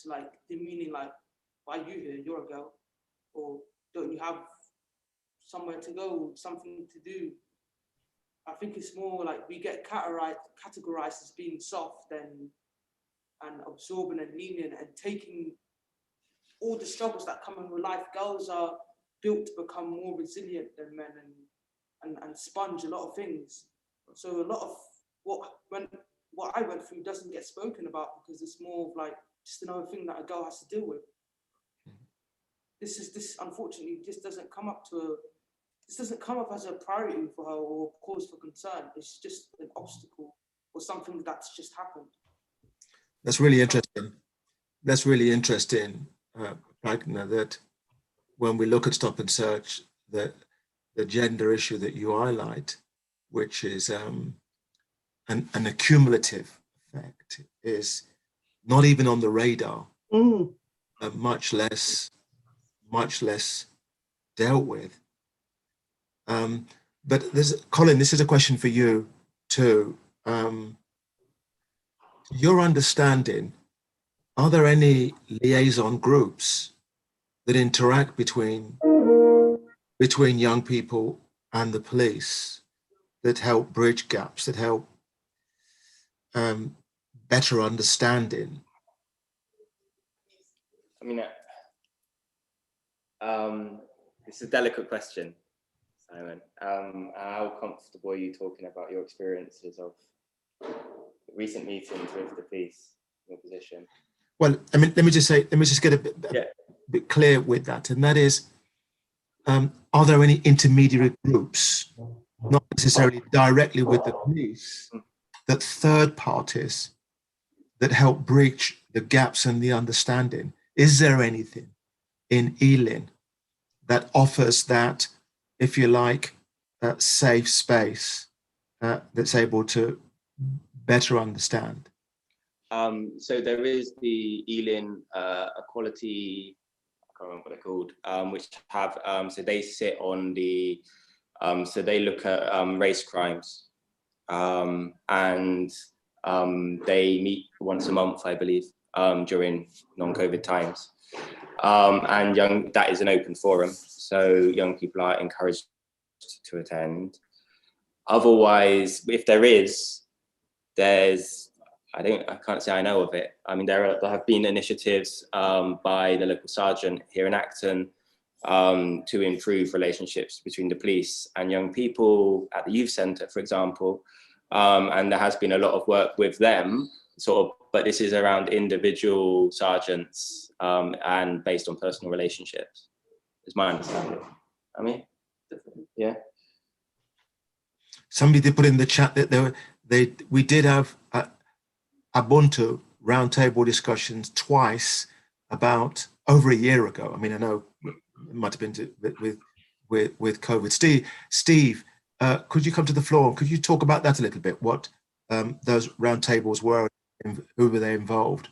like demeaning, like, why are you here? You're a girl, or don't you have somewhere to go, something to do? I think it's more like we get categorized as being soft and absorbing and lenient and taking all the struggles that come in with life. Girls are built to become more resilient than men and sponge a lot of things. So a lot of what I went through doesn't get spoken about because it's more of like just another thing that a girl has to deal with. This unfortunately just doesn't come up as a priority for her or a cause for concern. It's just an obstacle or something that's just happened. That's really interesting. That's really interesting, Pragna, that when we look at Stop and Search, the gender issue that you highlight, which is an accumulative effect, is not even on the radar, much less dealt with. But Colin, this is a question for you too. Your understanding, are there any liaison groups that interact between young people and the police that help bridge gaps, that help better understanding? I mean, it's a delicate question, Simon. How comfortable are you talking about your experiences of recent meetings with the police in your position? Well, I mean, let me just get a bit clear with that, and that is, are there any intermediary groups, not necessarily directly with the police, that third parties that help bridge the gaps and the understanding? Is there anything in Ealing that offers that, if you like, safe space that's able to better understand? So there is the Ealing Equality, I can't remember what they're called, which have, so they sit on the, so they look at race crimes, and they meet once a month, I believe, during non-COVID times. And that is an open forum, so young people are encouraged to attend. Otherwise, if there's, I can't say I know of it. I mean, there have been initiatives by the local sergeant here in Acton to improve relationships between the police and young people at the youth centre, for example. And there has been a lot of work with them, but this is around individual sergeants and based on personal relationships, is my understanding. I mean, yeah. Somebody did put in the chat that we did have Ubuntu roundtable discussions twice about over a year ago. I mean, I know it might have been with COVID. Steve, could you come to the floor and could you talk about that a little bit? What those roundtables were, who were they involved,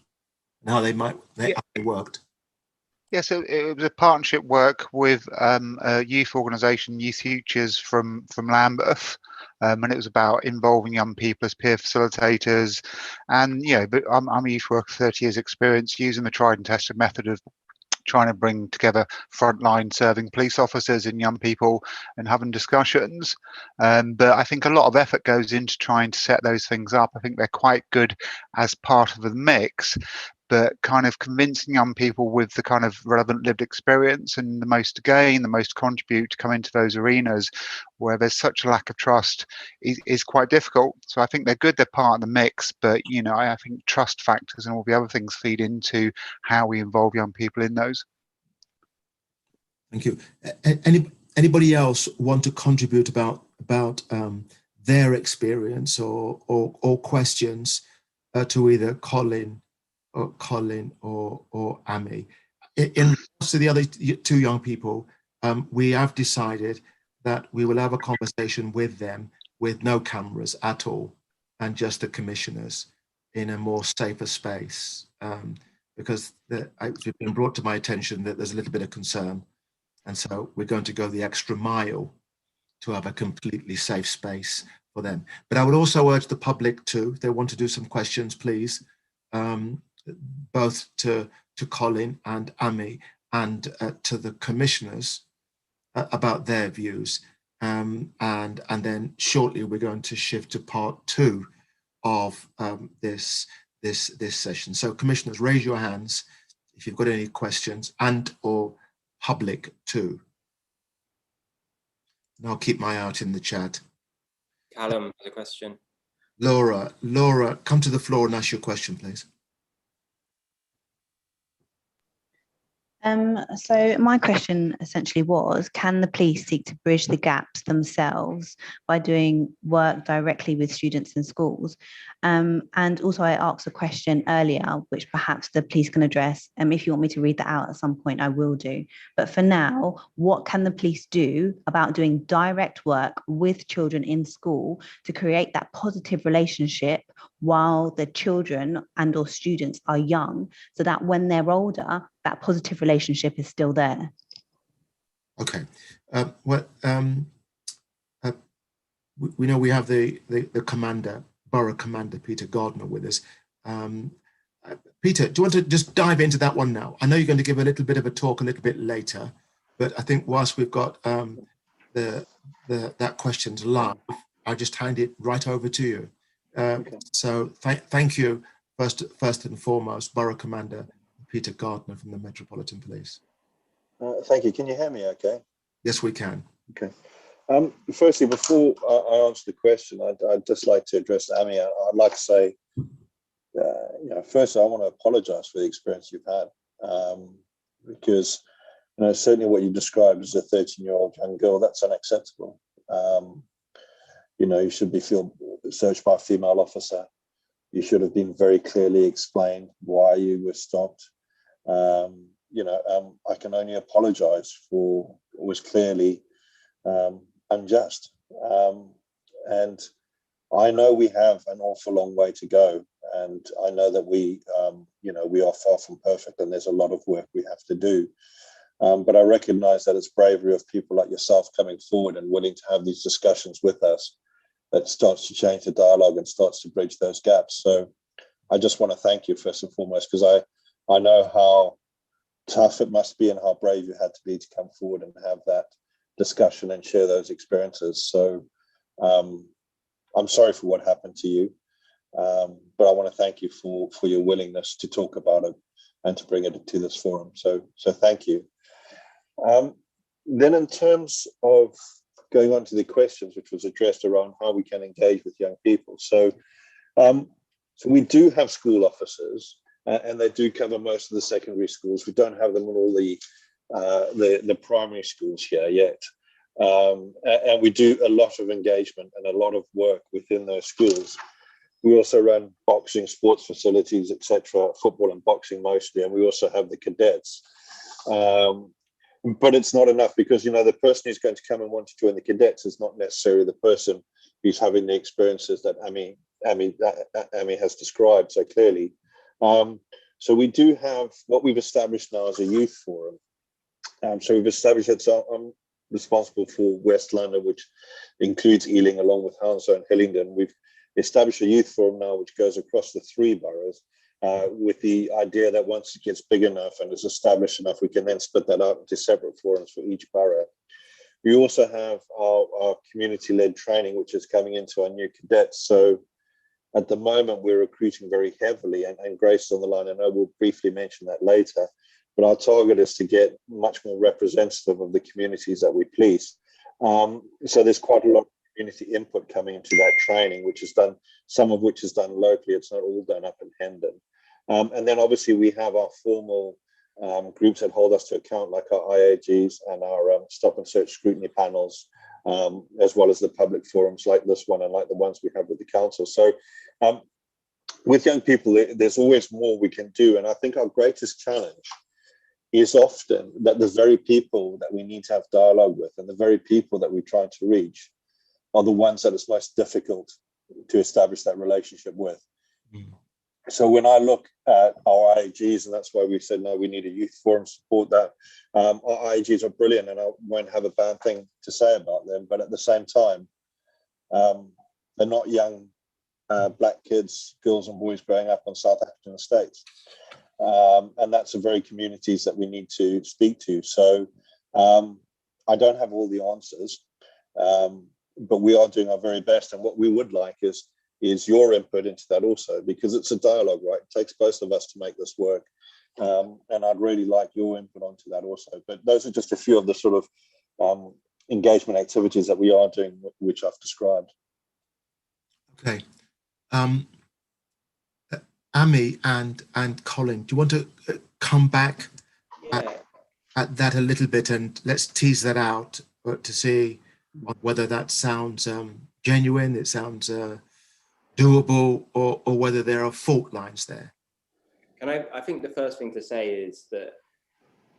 and how how they worked? Yeah, so it was a partnership work with a youth organisation, Youth Futures from Lambeth, and it was about involving young people as peer facilitators. And but I'm a youth worker, 30 years experience, using the tried and tested method of trying to bring together frontline serving police officers and young people and having discussions. But I think a lot of effort goes into trying to set those things up. I think they're quite good as part of the mix, but kind of convincing young people with the kind of relevant lived experience and the most to gain, the most to contribute to come into those arenas where there's such a lack of trust is quite difficult. So I think they're good, they're part of the mix, but I think trust factors and all the other things feed into how we involve young people in those. Thank you. Anybody else want to contribute about their experience or questions to either Colin or Amy? In response to the other two young people, we have decided that we will have a conversation with them with no cameras at all and just the commissioners in a more safer space, because it's been brought to my attention that there's a little bit of concern. And so we're going to go the extra mile to have a completely safe space for them. But I would also urge the public too, if they want to do some questions, please, both to Colin and Amy and to the commissioners about their views. And then shortly we're going to shift to part 2 of this session. So commissioners, raise your hands if you've got any questions, and or public too. And I'll keep my eye out in the chat. Callum has a question. Laura, come to the floor and ask your question, please. So my question essentially was, can the police seek to bridge the gaps themselves by doing work directly with students in schools? And also I asked a question earlier, which perhaps the police can address. If you want me to read that out at some point, I will do. But for now, what can the police do about doing direct work with children in school to create that positive relationship while the children and or students are young, so that when they're older, that positive relationship is still there? Okay. We know we have the commander, borough commander, Peter Gardner, with us. Peter, do you want to just dive into that one now? I know you're going to give a little bit of a talk a little bit later, but I think whilst we've got that question live, I'll just hand it right over to you. Okay. So thank you, first and foremost, Borough Commander Peter Gardner from the Metropolitan Police. Thank you. Can you hear me okay? Yes, we can. Okay. Firstly, before I answer the question, I'd just like to address Amy. I'd like to say, first I want to apologise for the experience you've had, because certainly what you described as a 13-year-old young girl, that's unacceptable. You should be searched by a female officer. You should have been very clearly explained why you were stopped. I can only apologise for what was clearly unjust. And I know we have an awful long way to go. And I know that we are far from perfect and there's a lot of work we have to do. But I recognise that it's bravery of people like yourself coming forward and willing to have these discussions with us that starts to change the dialogue and starts to bridge those gaps. So I just want to thank you first and foremost, because I know how tough it must be and how brave you had to be to come forward and have that discussion and share those experiences. So I'm sorry for what happened to you, but I want to thank you for your willingness to talk about it and to bring it to this forum. So thank you. Then in terms of going on to the questions, which was addressed around how we can engage with young people. So we do have school officers, and they do cover most of the secondary schools. We don't have them in all the primary schools here yet. And we do a lot of engagement and a lot of work within those schools. We also run boxing, sports facilities, etc., football and boxing mostly, and we also have the cadets. But it's not enough, because the person who's going to come and want to join the cadets is not necessarily the person who's having the experiences that Amy has described so clearly. So we do have what we've established now as a youth forum. So we've established that. So I'm responsible for West London, which includes Ealing along with Hounslow and Hillingdon. We've established a youth forum now which goes across the 3 boroughs, with the idea that once it gets big enough and is established enough, we can then split that up into separate forums for each borough. We also have our community-led training, which is coming into our new cadets. So at the moment, we're recruiting very heavily, and Grace on the line, I know we'll briefly mention that later, but our target is to get much more representative of the communities that we police. So there's quite a lot of community input coming into that training, which is done, some of which is done locally. It's not all done up in Hendon. And then obviously we have our formal groups that hold us to account, like our IAGs and our stop and search scrutiny panels, as well as the public forums like this one and like the ones we have with the council. So with young people, there's always more we can do. And I think our greatest challenge is often that the very people that we need to have dialogue with and the very people that we're trying to reach are the ones that it's most difficult to establish that relationship with. Mm. So when I look at our IAGs, and that's why we said, no, we need a youth forum to support that. Our IAGs are brilliant, and I won't have a bad thing to say about them. But at the same time, They're not young black kids, girls and boys growing up on South African estates. And that's the very communities that we need to speak to. So I don't have all the answers, but we are doing our very best. And what we would like is your input into that also, because it's a dialogue, right? It takes both of us to make this work. And I'd really like your input onto that also. But those are just a few of the sort of engagement activities that we are doing, which I've described. Okay. Amy and Colin, do you want to come back at that a little bit, and let's tease that out to see whether that sounds genuine, it sounds doable, or whether there are fault lines there? I think the first thing to say is that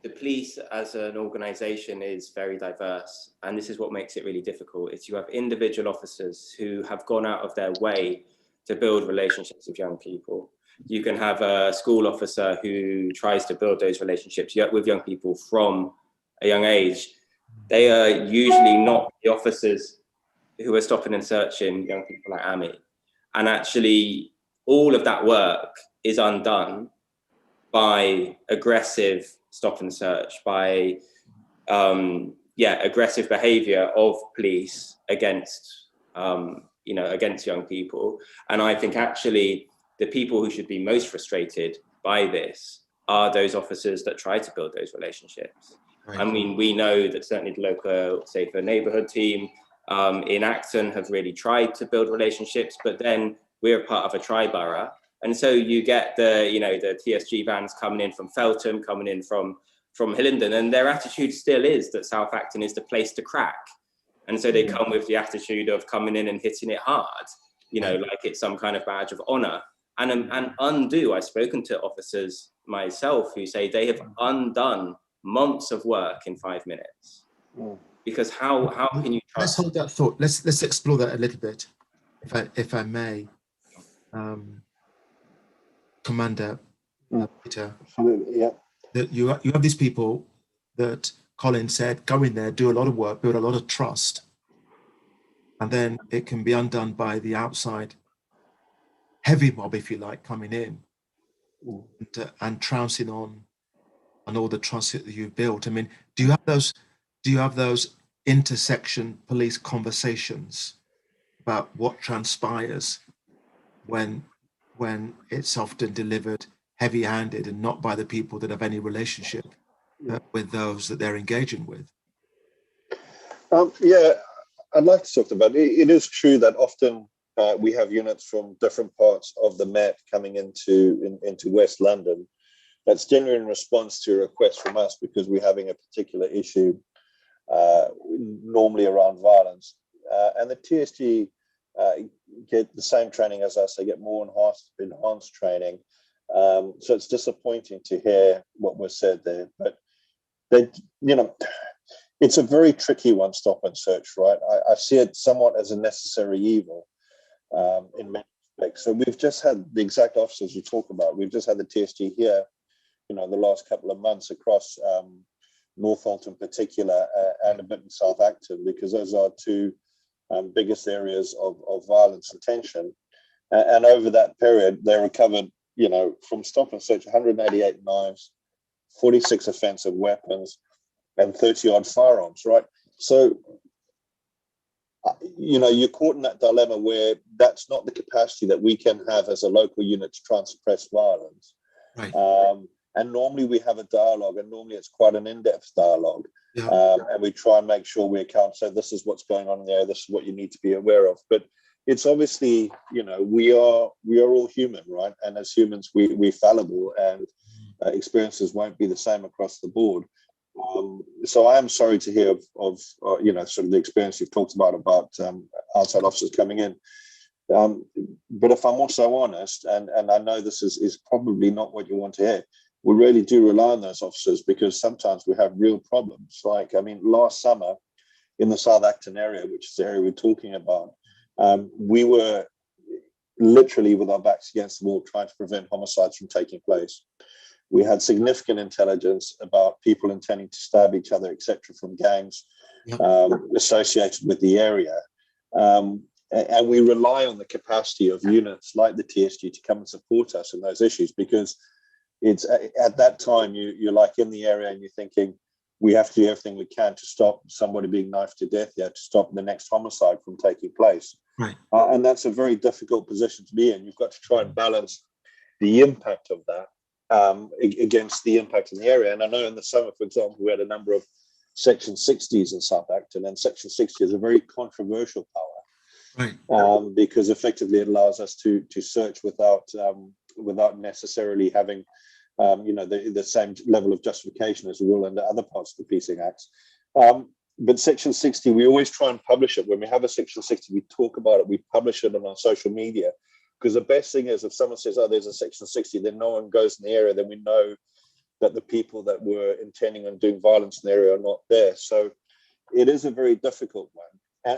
the police as an organisation is very diverse, and this is what makes it really difficult. Is you have individual officers who have gone out of their way to build relationships with young people. You can have a school officer who tries to build those relationships with young people from a young age. They are usually not the officers who are stopping and searching young people like Amy. And actually, all of that work is undone by aggressive stop and search, by aggressive behaviour of police against against young people. And I think actually the people who should be most frustrated by this are those officers that try to build those relationships. Right. I mean, we know that certainly the local Safer Neighbourhood team in Acton have really tried to build relationships, but then we're part of a tri-borough. And so you get the TSG vans coming in from Feltham, coming in from Hillingdon, and their attitude still is that South Acton is the place to crack. And so they come with the attitude of coming in and hitting it hard, like it's some kind of badge of honour. And undo, I've spoken to officers myself who say they have undone months of work in 5 minutes. Because how can you trust? Let's hold that thought. Let's explore that a little bit, if I may. Commander Peter. Absolutely, yeah. That you have these people that Colin said go in there, do a lot of work, build a lot of trust, and then it can be undone by the outside heavy mob, if you like, coming in and trouncing on all the trust that you've built. I mean, do you have those intersection police conversations about what transpires when it's often delivered heavy-handed and not by the people that have any relationship with those that they're engaging with? Yeah, I'd like to talk about it. It is true that often we have units from different parts of the Met coming into West London. That's generally in response to a request from us because we're having a particular issue, normally around violence. And the TSG get the same training as us. They get more enhanced training. So it's disappointing to hear what was said there. But it's a very tricky one, stop and search, right? I see it somewhat as a necessary evil in many respects. So we've just had the exact officers you talk about. We've just had the TSG here, the last couple of months across Northolt in particular, and a bit in South Acton, because those are two biggest areas of violence and tension. And over that period, they recovered, from stop and search, 188 knives, 46 offensive weapons, and 30-odd firearms, right? So, you're caught in that dilemma where that's not the capacity that we can have as a local unit to try and suppress violence. Right. And normally we have a dialogue, and normally it's quite an in-depth dialogue. Yeah. And we try and make sure we account. So this is what's going on there. This is what you need to be aware of. But it's obviously, we are all human, right? And as humans, we're fallible, and experiences won't be the same across the board. So I am sorry to hear of sort of the experience you've talked about outside officers coming in. But if I'm also honest, and I know this is probably not what you want to hear, we really do rely on those officers because sometimes we have real problems. Like, last summer in the South Acton area, which is the area we're talking about, we were literally with our backs against the wall trying to prevent homicides from taking place. We had significant intelligence about people intending to stab each other, etc., from gangs associated with the area. and we rely on the capacity of units like the TSG to come and support us in those issues, because it's at that time you're like in the area and you're thinking, we have to do everything we can to stop somebody being knifed to death here, to stop the next homicide from taking place. Right. And that's a very difficult position to be in. You've got to try and balance the impact of that against the impact in the area. And I know in the summer, for example, we had a number of Section 60s in South Acton, and Section 60 is a very controversial power. Right. Because effectively it allows us to search without necessarily having the same level of justification as we will under other parts of the Policing Acts. But Section 60, we always try and publish it. When we have a Section 60, we talk about it, we publish it on our social media, because the best thing is if someone says, oh, there's a Section 60, then no one goes in the area, then we know that the people that were intending on doing violence in the area are not there. So it is a very difficult one.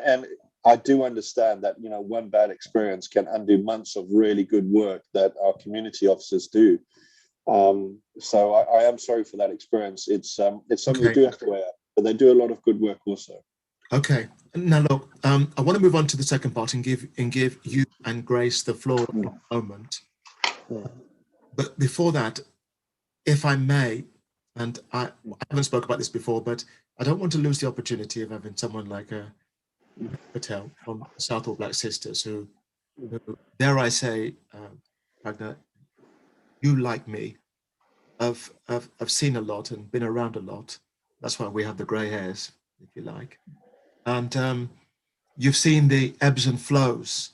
And I do understand that, one bad experience can undo months of really good work that our community officers do. So I am sorry for that experience. It's something we do have to weigh up, but they do a lot of good work also. Okay. Now look, I want to move on to the second part and give you and Grace the floor in a moment. But before that, if I may, and I haven't spoken about this before, but I don't want to lose the opportunity of having someone like Patel from Southall Black Sisters, who dare I say, Ragnar, you like me, have seen a lot and been around a lot. That's why we have the grey hairs, if you like. And you've seen the ebbs and flows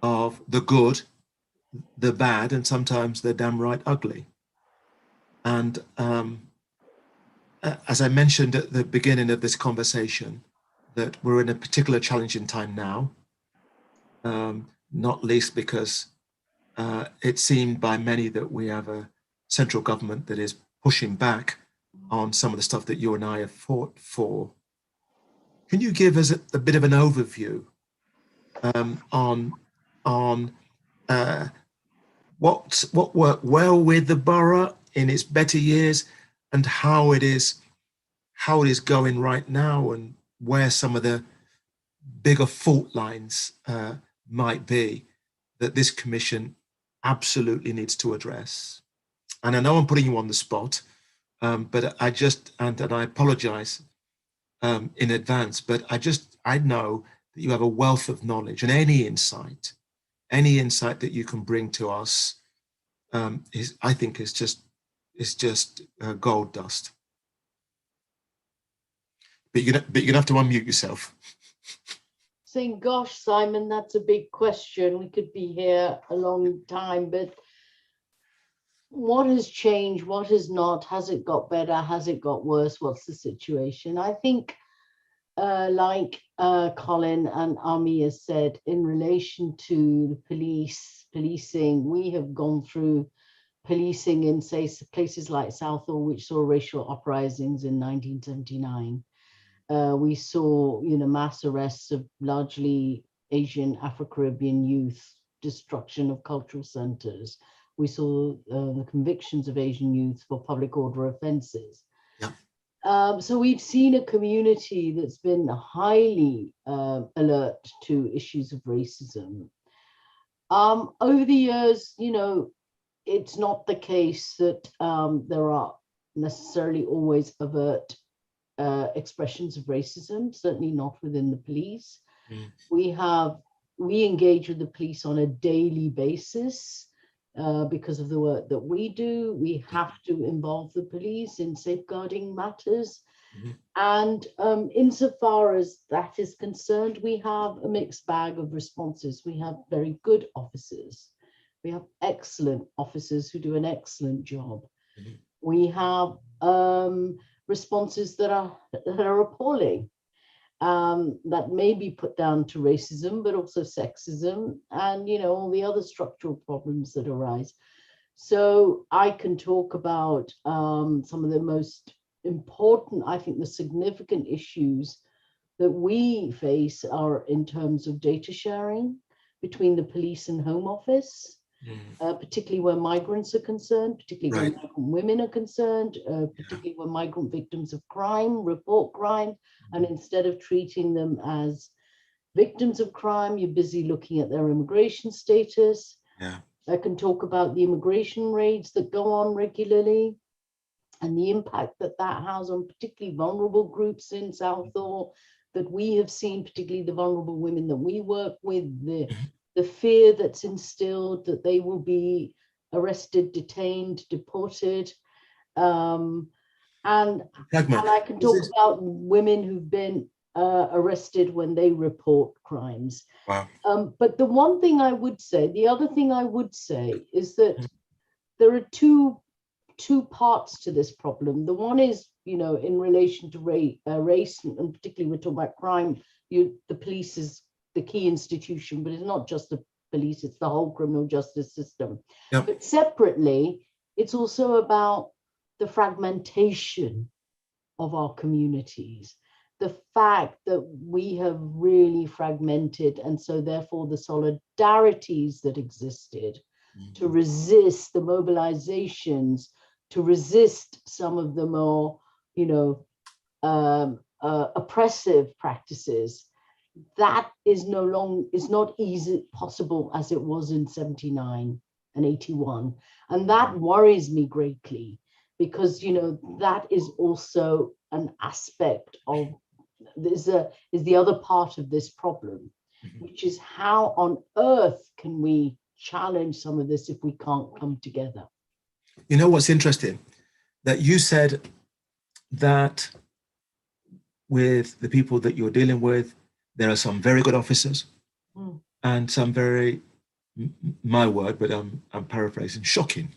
of the good, the bad, and sometimes the damn right ugly. And as I mentioned at the beginning of this conversation, that we're in a particular challenging time now, not least because it's seen by many that we have a central government that is pushing back on some of the stuff that you and I have fought for. Can you give us a bit of an overview on what worked well with the borough in its better years, and how it is going right now, and where some of the bigger fault lines might be that this commission absolutely needs to address? And I know I'm putting you on the spot, but I just, and I apologize in advance, but I know that you have a wealth of knowledge, and any insight that you can bring to us I think is just gold dust. But you're gonna have to unmute yourself. Saying, gosh, Simon, that's a big question. We could be here a long time, but what has changed? What has not? Has it got better? Has it got worse? What's the situation? I think, like Colin and Ami has said, in relation to policing, we have gone through policing in, say, places like Southall, which saw racial uprisings in 1979. We saw, mass arrests of largely Asian, Afro-Caribbean youth, destruction of cultural centers. We saw the convictions of Asian youth for public order offenses. Yeah. So we've seen a community that's been highly alert to issues of racism. Over the years, it's not the case that there are necessarily always overt expressions of racism, certainly not within the police. We engage with the police on a daily basis because of the work that we do. We have to involve the police in safeguarding matters. And insofar as that is concerned, we have a mixed bag of responses. We have very good officers. We have excellent officers who do an excellent job. We have responses that are appalling, that may be put down to racism, but also sexism and, all the other structural problems that arise. So I can talk about some of the most important, I think the significant issues that we face are in terms of data sharing between the police and Home Office. Particularly where migrants are concerned, particularly where migrant women are concerned, particularly when migrant victims of crime report crime, and instead of treating them as victims of crime, you're busy looking at their immigration status. Yeah. I can talk about the immigration raids that go on regularly and the impact that that has on particularly vulnerable groups in Southall that we have seen, particularly the vulnerable women that we work with, the fear that's instilled that they will be arrested, detained, deported. And I can talk about women who've been arrested when they report crimes. Wow. But the one thing I would say, the other thing I would say is that there are two parts to this problem. The one is, you know, in relation to race, and particularly we're talking about crime. The police is the key institution, but it's not just the police, it's the whole criminal justice system. Yep. But separately, it's also about the fragmentation of our communities, the fact that we have really fragmented, and so therefore the solidarities that existed to resist the mobilizations, to resist some of the more, you know, oppressive practices, that is not easy possible as it was in 79 and 81. And that worries me greatly, because, you know, that is also an aspect of, is the other part of this problem, which is how on earth can we challenge some of this if we can't come together? You know what's interesting? That you said that with the people that you're dealing with, there are some very good officers and some very, my word, but I'm paraphrasing, shocking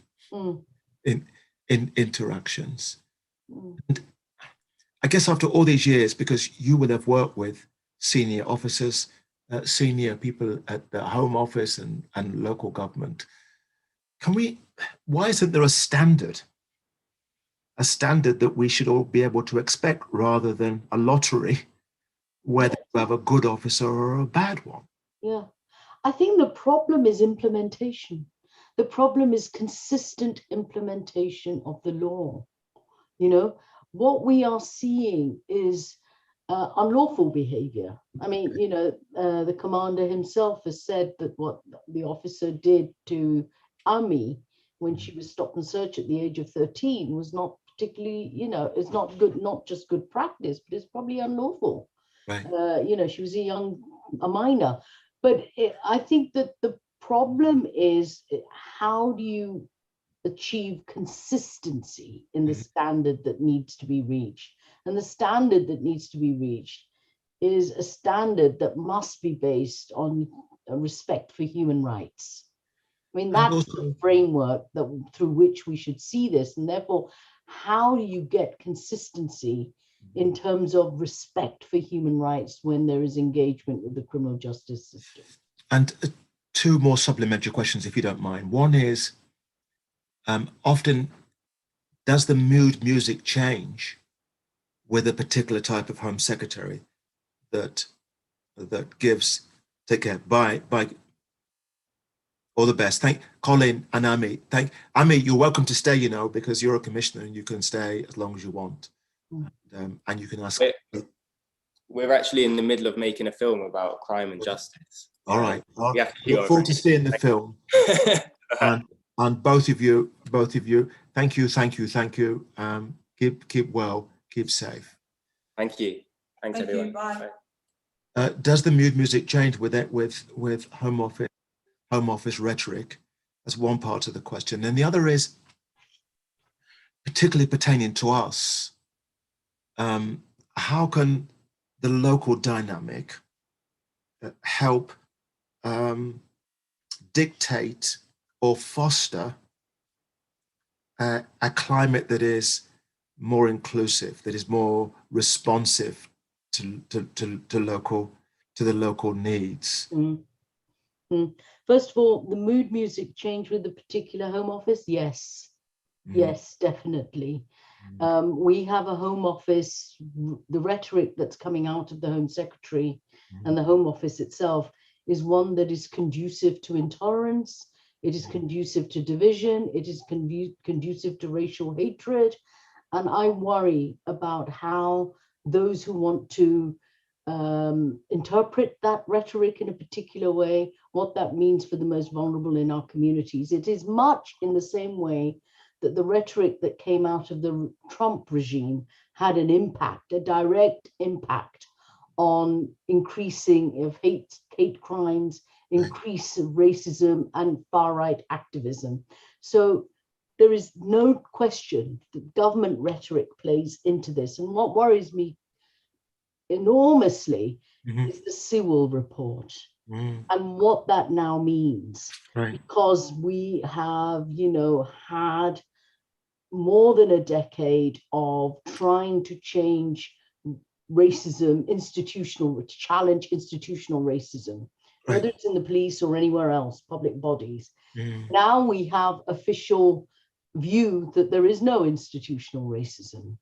in interactions. And I guess after all these years, because you will have worked with senior officers, senior people at the Home Office and local government, why isn't there a standard that we should all be able to expect rather than a lottery whether you have a good officer or a bad one? Yeah, I think the problem is implementation. The problem is consistent implementation of the law. You know, what we are seeing is unlawful behavior. I mean, you know, the commander himself has said that what the officer did to Ami when she was stopped and searched at the age of 13 was not particularly, you know, it's not good, not just good practice, but it's probably unlawful. Right. You know, she was a minor. But I think that the problem is, how do you achieve consistency in the standard that needs to be reached? And the standard that needs to be reached is a standard that must be based on a respect for human rights. I mean, that's the framework through which we should see this. And therefore, how do you get consistency in terms of respect for human rights when there is engagement with the criminal justice system? And two more supplementary questions, if you don't mind. One is, often does the mood music change with a particular type of Home Secretary that gives, take care, bye, all the best. Thank Colin and Ami. Ami, you're welcome to stay, you know, because you're a commissioner and you can stay as long as you want. And you can ask. We're actually in the middle of making a film about crime and justice. All right. We have to look forward to seeing the film. and both of you, thank you. Keep well, keep safe. Thank you. Thanks, everyone. Bye. Does the mood music change with it with Home Office rhetoric? That's one part of the question. And the other is, particularly pertaining to us, how can the local dynamic help dictate or foster a climate that is more inclusive, that is more responsive to the local needs? First of all, the mood music change with the particular Home Office? Yes. Yes, definitely. We have a Home Office, the rhetoric that's coming out of the Home Secretary and the Home Office itself is one that is conducive to intolerance, it is conducive to division, it is conducive to racial hatred. And I worry about how those who want to interpret that rhetoric in a particular way, what that means for the most vulnerable in our communities. It is much in the same way that the rhetoric that came out of the Trump regime had an impact, a direct impact on increasing of hate crimes, increase of racism and far-right activism. So there is no question that government rhetoric plays into this. And what worries me enormously is the Sewell report and what that now means. Because we have, had more than a decade of trying to change racism, challenge institutional racism, whether it's in the police or anywhere else, public bodies. Now we have official view that there is no institutional racism.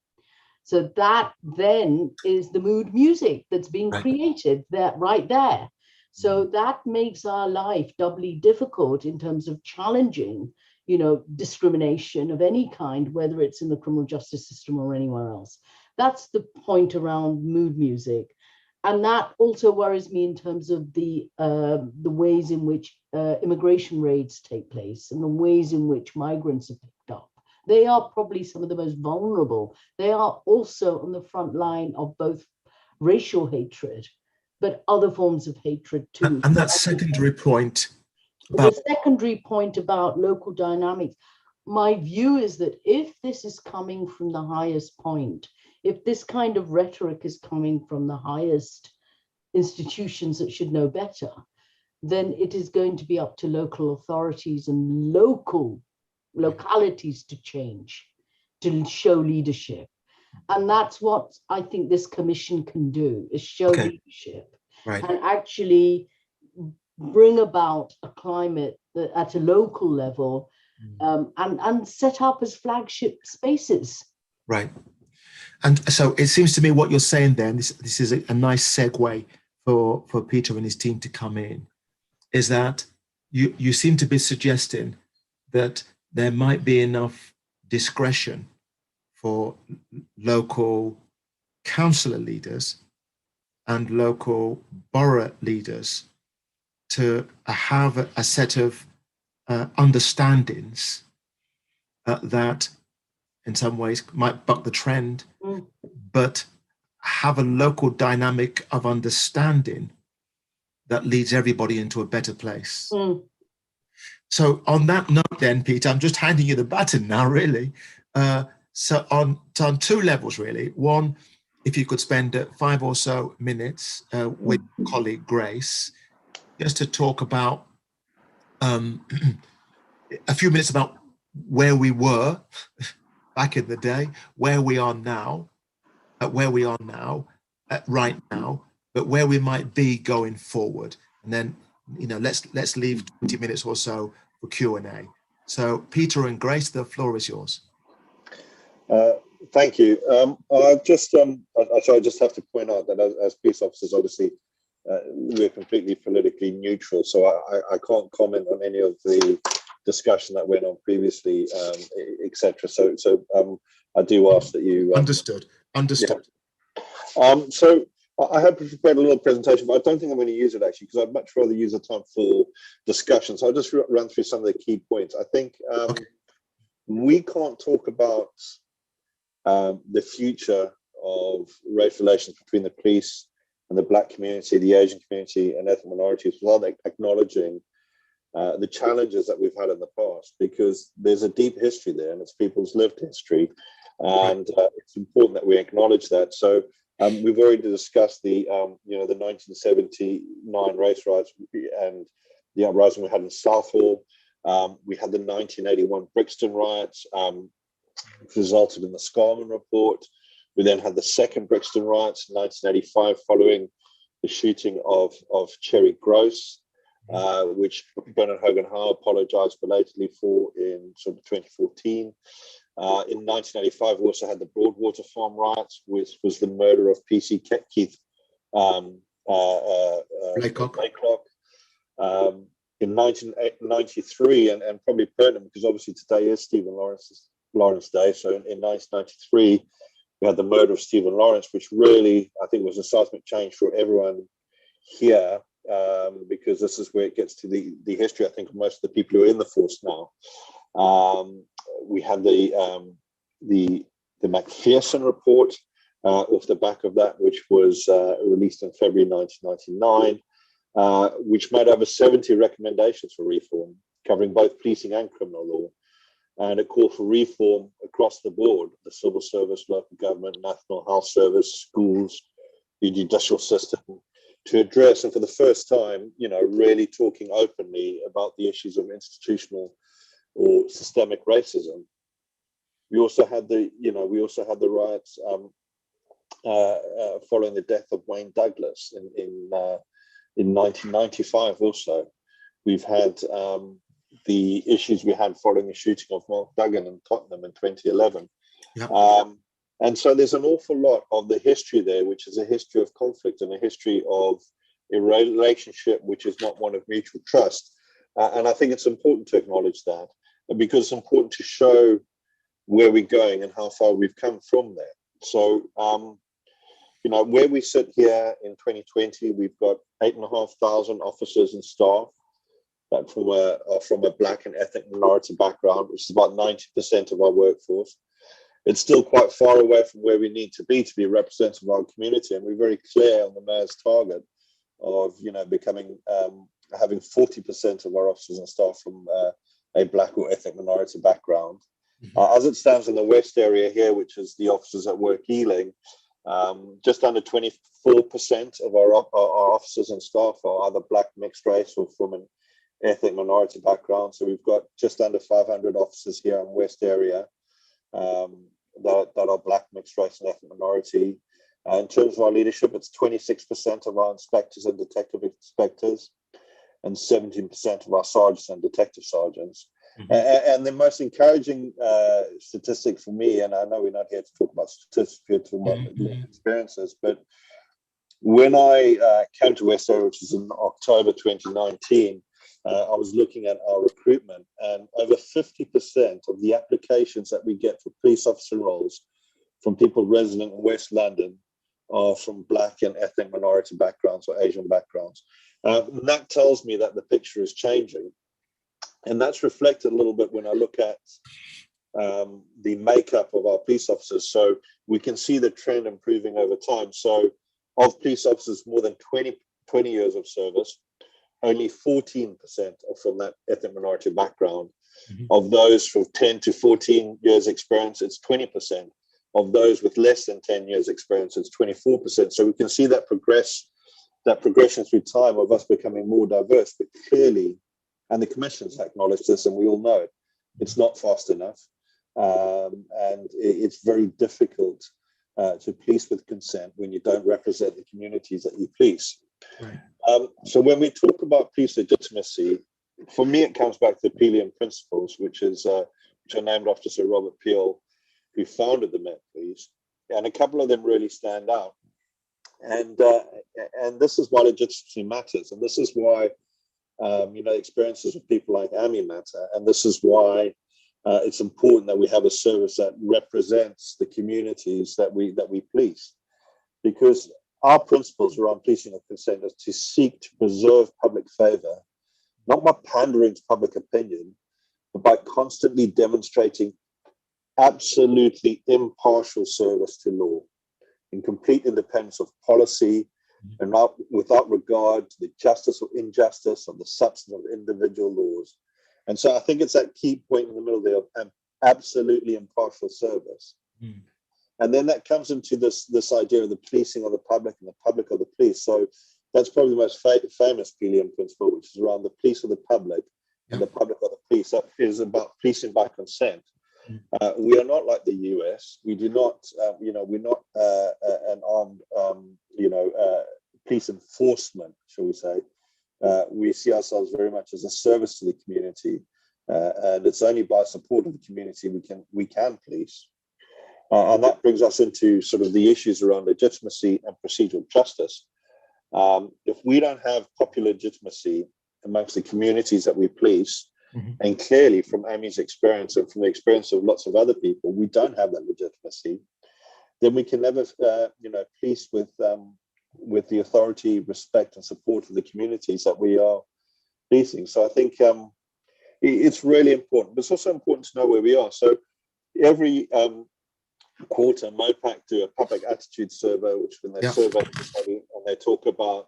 So that then is the mood music that's being created right there. So that makes our life doubly difficult in terms of challenging, discrimination of any kind, whether it's in the criminal justice system or anywhere else. That's the point around mood music. And that also worries me in terms of the ways in which immigration raids take place and the ways in which migrants are picked up. They are probably some of the most vulnerable. They are also on the front line of both racial hatred, but other forms of hatred too. And that secondary point about the secondary point about local dynamics, my view is that if this is coming from the highest point, if this kind of rhetoric is coming from the highest institutions that should know better, then it is going to be up to local authorities and localities to change, to show leadership. And that's what I think this commission can do, is show leadership and actually bring about a climate that at a local level and set up as flagship spaces. Right. And so it seems to me what you're saying then, this is a nice segue for Peter and his team to come in, is that you seem to be suggesting that there might be enough discretion for local councillor leaders and local borough leaders to have a set of understandings that in some ways might buck the trend, but have a local dynamic of understanding that leads everybody into a better place. So on that note then, Peter, I'm just handing you the baton now, really. So on two levels, really. One, if you could spend 5 or so minutes with your colleague Grace, just to talk about a few minutes about where we were back in the day, where we are now, right now, but where we might be going forward. And then, let's leave 20 minutes or so for Q&A. So Peter and Grace, the floor is yours. Thank you. I just have to point out that as peace officers, obviously, we're completely politically neutral. So I can't comment on any of the discussion that went on previously, etc. So I do ask that you understood. Yeah. So I have prepared a little presentation, but I don't think I'm going to use it actually, because I'd much rather use the time for discussion. So I'll just run through some of the key points. I think we can't talk about the future of race relations between the police and the Black community, the Asian community, and ethnic minorities without acknowledging the challenges that we've had in the past, because there's a deep history there and it's people's lived history, and it's important that we acknowledge that. So we've already discussed the 1979 race riots and the uprising we had in Southall. We had the 1981 Brixton riots, which resulted in the Scarman report. We then had the second Brixton riots in 1985 following the shooting of Cherry Gross, which Bernard Hogan Howe apologized belatedly for in sort of 2014. In 1985, we also had the Broadwater Farm riots, which was the murder of PC Keith Laycock. In 1993, and probably pertinent because obviously today is Stephen Lawrence Day. So in 1993, We had the murder of Stephen Lawrence, which really, I think, was a seismic change for everyone here, because this is where it gets to the history, I think, of most of the people who are in the force now. We had the Macpherson report off the back of that, which was released in February 1999, which made over 70 recommendations for reform, covering both policing and criminal law. And it called for reform across the board: the civil service, local government, national health service, schools, the judicial system, to address, and for the first time, really talking openly about the issues of institutional or systemic racism. We also had the riots following the death of Wayne Douglas in 1995. Also, we've had the issues we had following the shooting of Mark Duggan in Tottenham in 2011. Yeah. And so there's an awful lot of the history there, which is a history of conflict and a history of a relationship which is not one of mutual trust. And I think it's important to acknowledge that, because it's important to show where we're going and how far we've come from there. So, where we sit here in 2020, we've got 8,500 officers and staff that are from a Black and ethnic minority background, which is about 90% of our workforce. It's still quite far away from where we need to be representative of our community, and we're very clear on the mayor's target of having 40% of our officers and staff from a Black or ethnic minority background. As it stands in the West area here, which is the officers that work Ealing, just under 24% of our officers and staff are either Black, mixed race, or from an ethnic minority background. So we've got just under 500 officers here in West area that are Black, mixed race, and ethnic minority. In terms of our leadership, it's 26% of our inspectors and detective inspectors, and 17% of our sergeants and detective sergeants. And the most encouraging statistic for me, and I know we're not here to talk about statistics, we're talking about experiences, but when I came to West Area, which was in October 2019, I was looking at our recruitment, and over 50% of the applications that we get for police officer roles from people resident in West London are from Black and ethnic minority backgrounds or Asian backgrounds. That tells me that the picture is changing. And that's reflected a little bit when I look at the makeup of our police officers. So we can see the trend improving over time. So of police officers more than 20 years of service, only 14% are from that ethnic minority background. Of those from 10 to 14 years experience, it's 20%. Of those with less than 10 years experience, it's 24%. So we can see that progression through time of us becoming more diverse, but clearly, and the commission's acknowledged this, and we all know it, it's not fast enough. And it's very difficult to police with consent when you don't represent the communities that you police. Right. So when we talk about police legitimacy, for me, it comes back to the Peelian principles, which are named after Sir Robert Peel, who founded the Met Police, and a couple of them really stand out. And this is why legitimacy matters, and this is why experiences of people like Amy matter, and this is why it's important that we have a service that represents the communities that we police, because our principles around policing of consent is to seek to preserve public favor, not by pandering to public opinion, but by constantly demonstrating absolutely impartial service to law, in complete independence of policy, and not without regard to the justice or injustice of the substance of individual laws. And so I think it's that key point in the middle there of absolutely impartial service. And then that comes into this idea of the policing of the public and the public of the police. So that's probably the most famous Peelian principle, which is around the police of the public and the public of the police. That is about policing by consent. We are not like the US. We do not, we're not an armed, police enforcement, shall we say. We see ourselves very much as a service to the community, and it's only by support of the community we can police. And that brings us into sort of the issues around legitimacy and procedural justice. If we don't have popular legitimacy amongst the communities that we police, and clearly from Amy's experience and from the experience of lots of other people, we don't have that legitimacy, then we can never, police with the authority, respect, and support of the communities that we are policing. So I think it's really important, but it's also important to know where we are. So every quarter, MOPAC do a public attitude survey, which when they survey everybody and they talk about,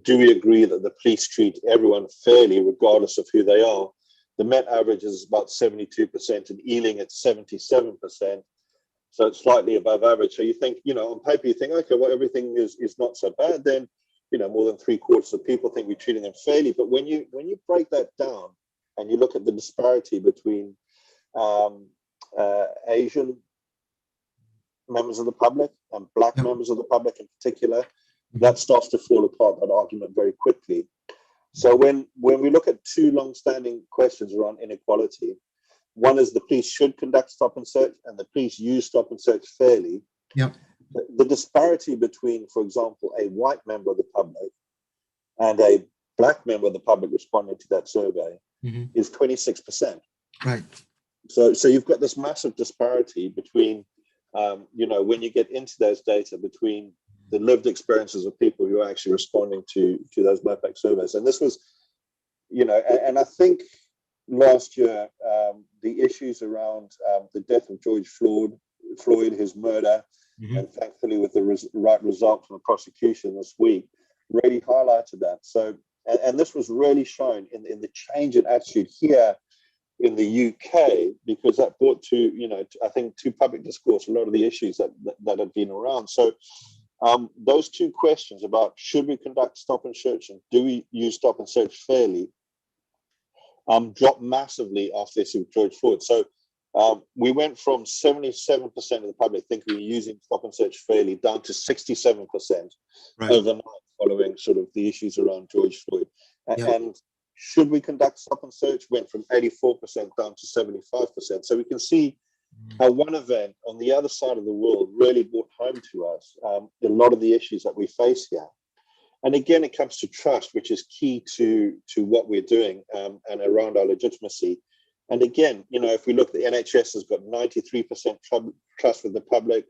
do we agree that the police treat everyone fairly, regardless of who they are? The Met average is about 72%, and Ealing at 77%. So it's slightly above average. So you think, on paper, you think, okay, well, everything is not so bad. Then, more than 3/4 of people think we're treating them fairly. But when you break that down and you look at the disparity between Asian members of the public and Black members of the public in particular, that starts to fall apart, that argument, very quickly. So when we look at two long-standing questions around inequality, one is the police should conduct stop and search, and the police use stop and search fairly. Yep. The disparity between, for example, a white member of the public and a Black member of the public responding to that survey is 26%. Right. So you've got this massive disparity between, when you get into those data, between the lived experiences of people who are actually responding to those MOPAC surveys. And this was, and I think last year, the issues around the death of George Floyd, his murder, and thankfully with the right result from the prosecution this week, really highlighted that. So, and this was really shown in the change in attitude here in the UK, because that brought to, I think, to public discourse a lot of the issues that had been around. So those two questions about should we conduct stop and search and do we use stop and search fairly dropped massively after the issue of George Floyd. So we went from 77% of the public thinking we were using stop and search fairly down to 67% overnight following sort of the issues around George Floyd. And should we conduct stop and search went from 84% down to 75%. So we can see how one event on the other side of the world really brought home to us a lot of the issues that we face here. And again, it comes to trust, which is key to what we're doing and around our legitimacy. And again, if we look, the NHS has got 93% trust with the public.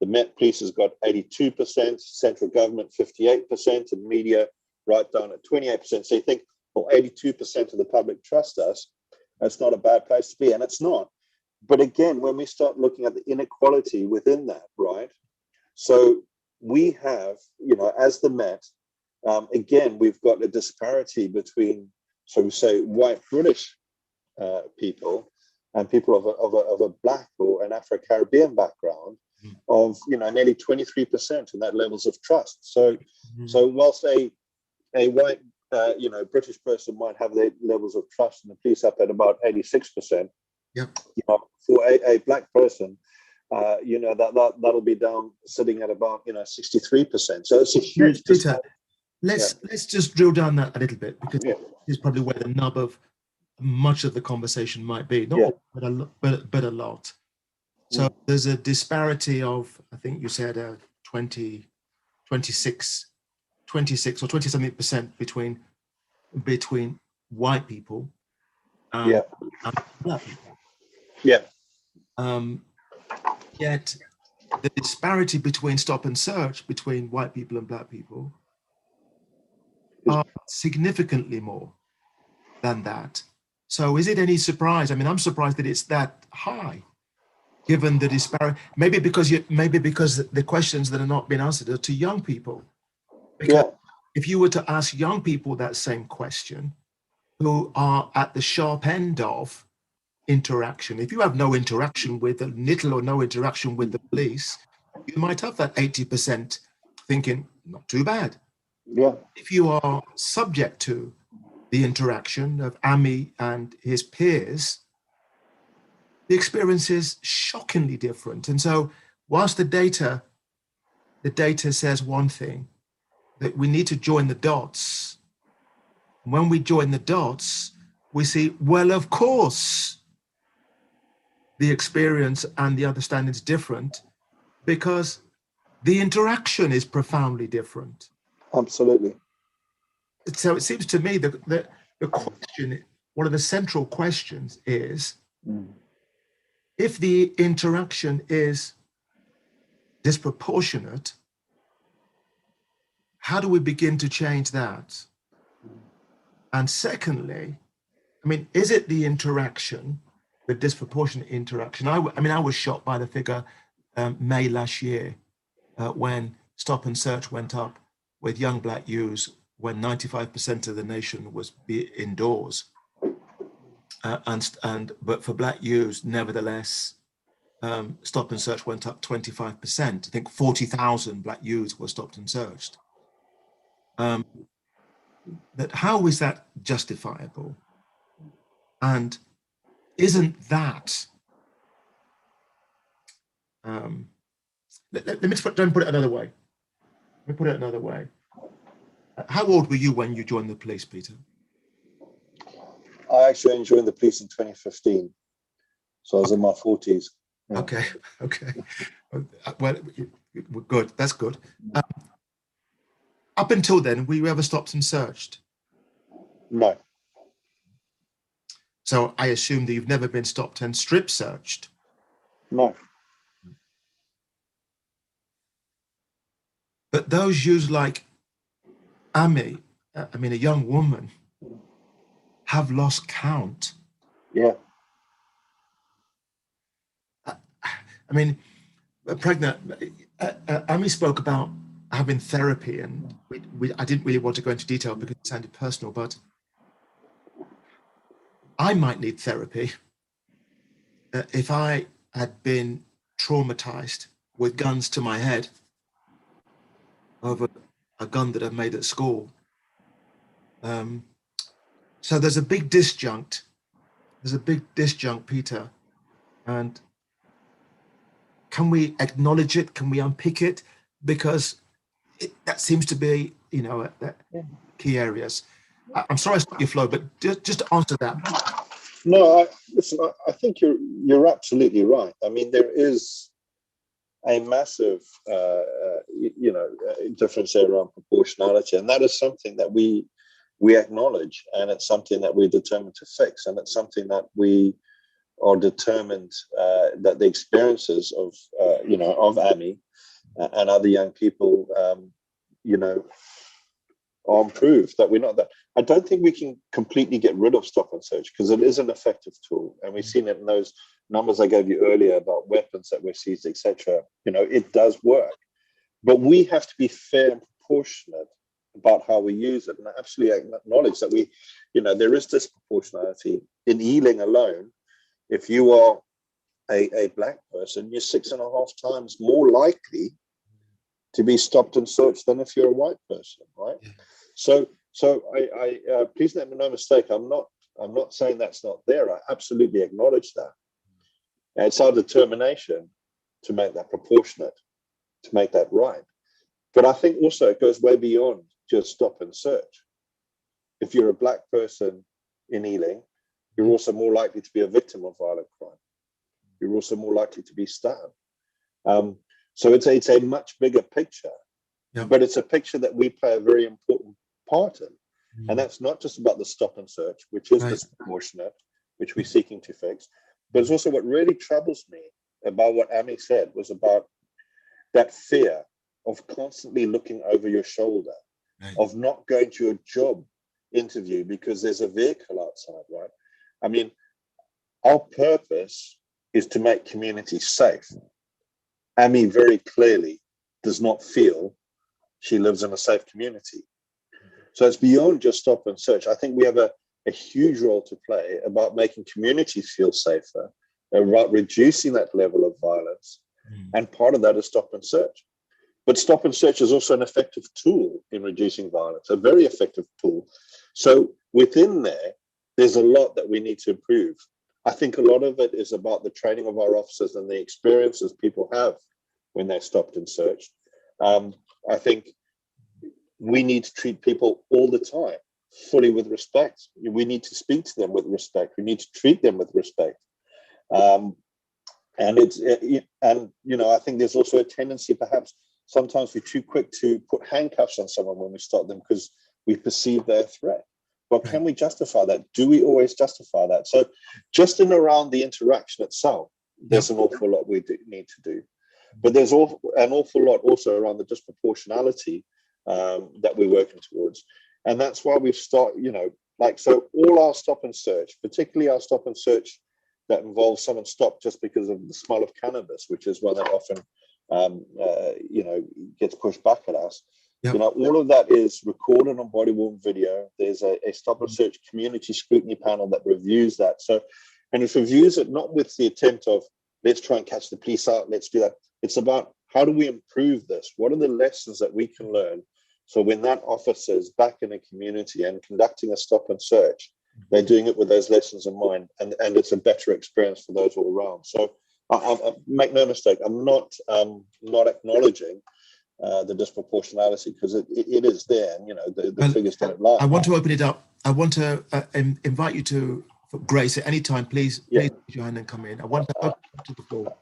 The Met Police has got 82%, central government 58%, and media right down at 28%. So you think, well, 82% of the public trust us. That's not a bad place to be, and it's not. But again, when we start looking at the inequality within that, right? So we have, as the Met, again, we've got a disparity between, so we say, white British people and people of a Black or an Afro-Caribbean background of, nearly 23% in that levels of trust. So whilst a white, British person might have their levels of trust in the police up at about 86%, for a Black person, that'll be down sitting at about 63%. So it's a huge. Peter, let's just drill down that a little bit, because this is probably where the nub of much of the conversation might be. Not all, but a lot. So there's a disparity of, I think you said 26 or 20-something% between white people and Black people. Yet the disparity between stop and search between white people and Black people are significantly more than that. So is it any surprise? I mean, I'm surprised that it's that high, given the disparity. Maybe because the questions that are not being answered are to young people. Because if you were to ask young people that same question, who are at the sharp end of interaction, if you have no interaction with, little or no interaction with the police, you might have that 80% thinking, not too bad. If you are subject to the interaction of Ami and his peers, the experience is shockingly different. And so whilst the data says one thing, that we need to join the dots. When we join the dots, we see, well, of course, the experience and the understanding is different because the interaction is profoundly different. Absolutely. So it seems to me that the question, one of the central questions is, if the interaction is disproportionate, how do we begin to change that? And secondly, I mean, is it the interaction, the disproportionate interaction? I mean, I was shocked by the figure May last year when stop and search went up with young black youths when 95% of the nation was indoors. But for black youths, nevertheless, stop and search went up 25%. I think 40,000 black youths were stopped and searched. That how is that justifiable? And isn't that, let me put it another way. Let me put it another way. How old were you when you joined the police, Peter? I actually joined the police in 2015. So I was in my 40s. Yeah. Okay. Well, good. That's good. Up until then, were you ever stopped and searched? No. So I assume that you've never been stopped and strip searched. No. But those youths like Amy, I mean, a young woman, have lost count. Yeah. I mean, pregnant. Amy spoke about having therapy, and I didn't really want to go into detail because it sounded personal, but I might need therapy if I had been traumatized with guns to my head over a gun that I made at school. So there's a big disjunct. There's a big disjunct, Peter. And can we acknowledge it? Can we unpick it? Because that seems to be, key areas. I'm sorry I stopped your flow, but just to answer that. No, listen, I think you're absolutely right. I mean, there is a massive, difference there around proportionality, and that is something that we acknowledge, and it's something that we're determined to fix, and it's something that we are determined that the experiences of Amy and other young people, are improved. That we're not that. I don't think we can completely get rid of stop and search because it is an effective tool, and we've seen it in those numbers I gave you earlier about weapons that were seized, etc. It does work, but we have to be fair and proportionate about how we use it, and I absolutely acknowledge that there is disproportionality in Ealing alone. If you are a black person, you're 6.5 times more likely to be stopped and searched than if you're a white person, right? Yeah. So I please make no mistake. I'm not saying that's not there. I absolutely acknowledge that. And it's our determination to make that proportionate, to make that right. But I think also it goes way beyond just stop and search. If you're a black person in Ealing, you're also more likely to be a victim of violent crime. You're also more likely to be stabbed. So it's a much bigger picture, but it's a picture that we play a very important part in. And that's not just about the stop and search, which is disproportionate, which we're seeking to fix, but it's also what really troubles me about what Amy said was about that fear of constantly looking over your shoulder, of not going to a job interview because there's a vehicle outside, right? I mean, our purpose is to make communities safe. Amy very clearly does not feel she lives in a safe community. So it's beyond just stop and search. I think we have a huge role to play about making communities feel safer, about reducing that level of violence. And part of that is stop and search. But stop and search is also an effective tool in reducing violence, a very effective tool. So within there, there's a lot that we need to improve. I think a lot of it is about the training of our officers and the experiences people have when they're stopped and searched. I think we need to treat people all the time fully with respect. We need to speak to them with respect. We need to treat them with respect. I think there's also a tendency, perhaps sometimes we're too quick to put handcuffs on someone when we stop them because we perceive they're a threat. But can we justify that? Do we always justify that? So just in around the interaction itself, there's an awful lot we need to do. But there's an awful lot also around the disproportionality that we're working towards. And that's why we've started, so all our stop and search, particularly our stop and search that involves someone stopped just because of the smell of cannabis, which is one that often, gets pushed back at us. Yep. All of that is recorded on body-worn video. There's a stop and search community scrutiny panel that reviews that. And it reviews it not with the attempt of, let's try and catch the police out, let's do that. It's about, how do we improve this? What are the lessons that we can learn? So when that officer is back in a community and conducting a stop and search, they're doing it with those lessons in mind, and it's a better experience for those all around. So I make no mistake, I'm not acknowledging the disproportionality, because it is there, and the figures don't lie. I want to open it up. I want to invite you to, Grace, at any time, please raise your hand and come in. I want to open to the floor.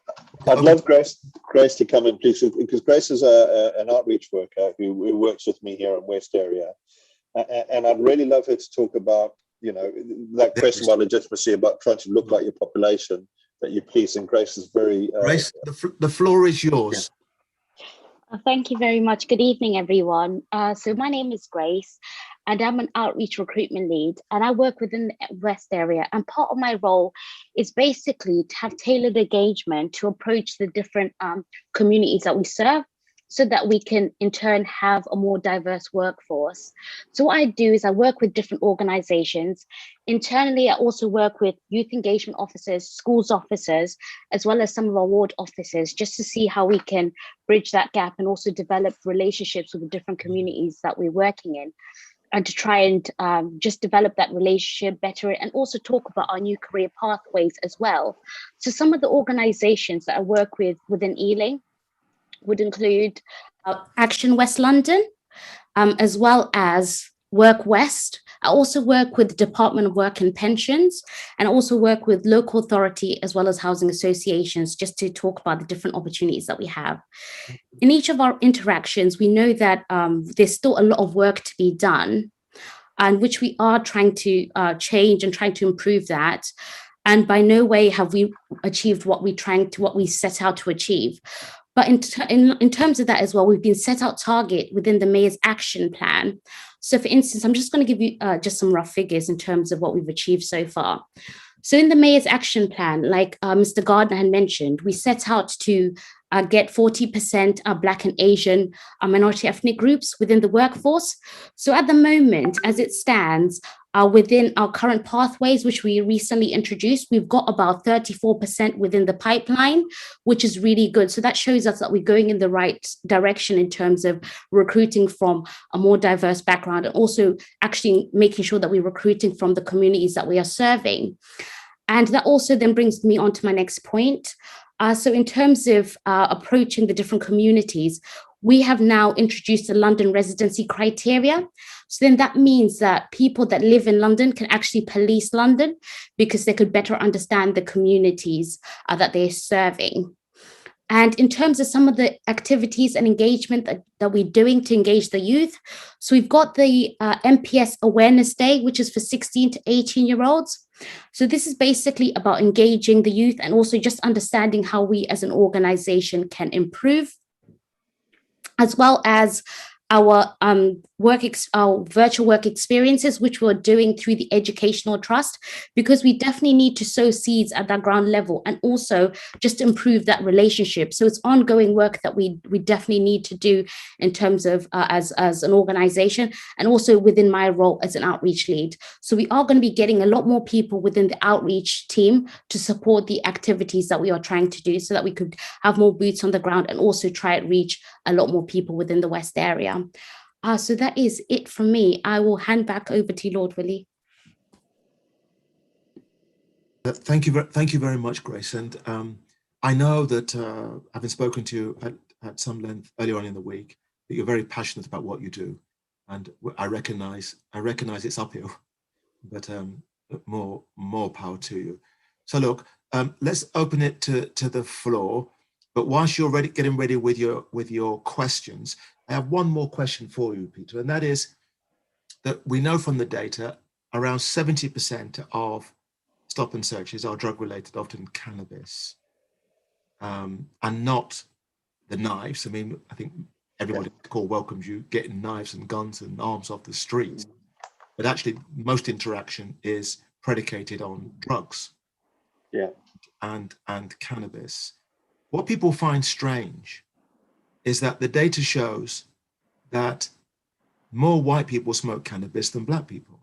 I'd love Grace to come in, please, because Grace is an outreach worker who works with me here in West Area, and I'd really love her to talk about that question about legitimacy, about trying to look like your population that you police. And Grace is very Grace, the floor is yours. Thank you very much. Good evening, everyone. So my name is Grace, and I'm an outreach recruitment lead, and I work within the West Area. And part of my role is basically to have tailored engagement to approach the different communities that we serve, so that we can in turn have a more diverse workforce. So what I do is I work with different organizations. Internally, I also work with youth engagement officers, schools officers, as well as some of our ward officers, just to see how we can bridge that gap and also develop relationships with the different communities that we're working in, and to try and just develop that relationship better, and also talk about our new career pathways as well. So some of the organizations that I work with within Ealing would include Action West London, as well as Work West. I also work with the Department of Work and Pensions, and I also work with local authority as well as housing associations, just to talk about the different opportunities that we have. In each of our interactions, we know that there's still a lot of work to be done, and which we are trying to change and trying to improve that. And by no way have we achieved what we set out to achieve. But in terms of that as well, we've been set out target within the Mayor's Action Plan. So for instance, I'm just going to give you just some rough figures in terms of what we've achieved so far. So in the Mayor's Action Plan, like Mr. Gardner had mentioned, we set out to get 40% Black and Asian minority ethnic groups within the workforce. So at the moment, as it stands, within our current pathways, which we recently introduced, we've got about 34% within the pipeline, which is really good. So that shows us that we're going in the right direction in terms of recruiting from a more diverse background, and also actually making sure that we're recruiting from the communities that we are serving. And that also then brings me on to my next point. So in terms of approaching the different communities, we have now introduced the London residency criteria. So then that means that people that live in London can actually police London, because they could better understand the communities that they're serving. And in terms of some of the activities and engagement that we're doing to engage the youth, so we've got the MPS Awareness Day, which is for 16 to 18-year-olds. So this is basically about engaging the youth and also just understanding how we as an organization can improve, as well as our our virtual work experiences, which we're doing through the educational trust, because we definitely need to sow seeds at that ground level and also just improve that relationship. So it's ongoing work that we definitely need to do in terms of as an organization, and also within my role as an outreach lead. So we are going to be getting a lot more people within the outreach team to support the activities that we are trying to do, so that we could have more boots on the ground and also try to reach a lot more people within the West area. So that is it from me. I will hand back over to you, Lord Willie. Thank you very much, Grace. And I know that having spoken to you at some length earlier on in the week, that you're very passionate about what you do, and I recognize it's uphill, but more power to you. So look, let's open it to the floor. But whilst you're getting ready with your questions, I have one more question for you, Peter, and that is that we know from the data around 70% of stop and searches are drug related, often cannabis, and not the knives. I mean, I think everybody at the call welcomes you getting knives and guns and arms off the streets, but actually most interaction is predicated on drugs and cannabis. What people find strange is that the data shows that more white people smoke cannabis than black people,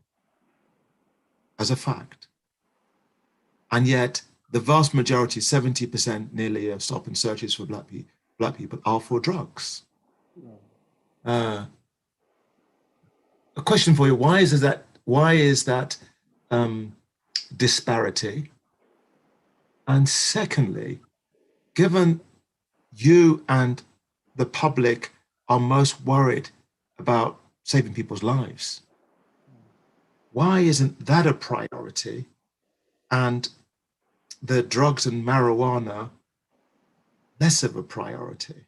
as a fact. And yet the vast majority, 70% nearly, of stop and searches for black people are for drugs. A question for you: why is that disparity? And secondly, given you and the public are most worried about saving people's lives, why isn't that a priority, and the drugs and marijuana less of a priority?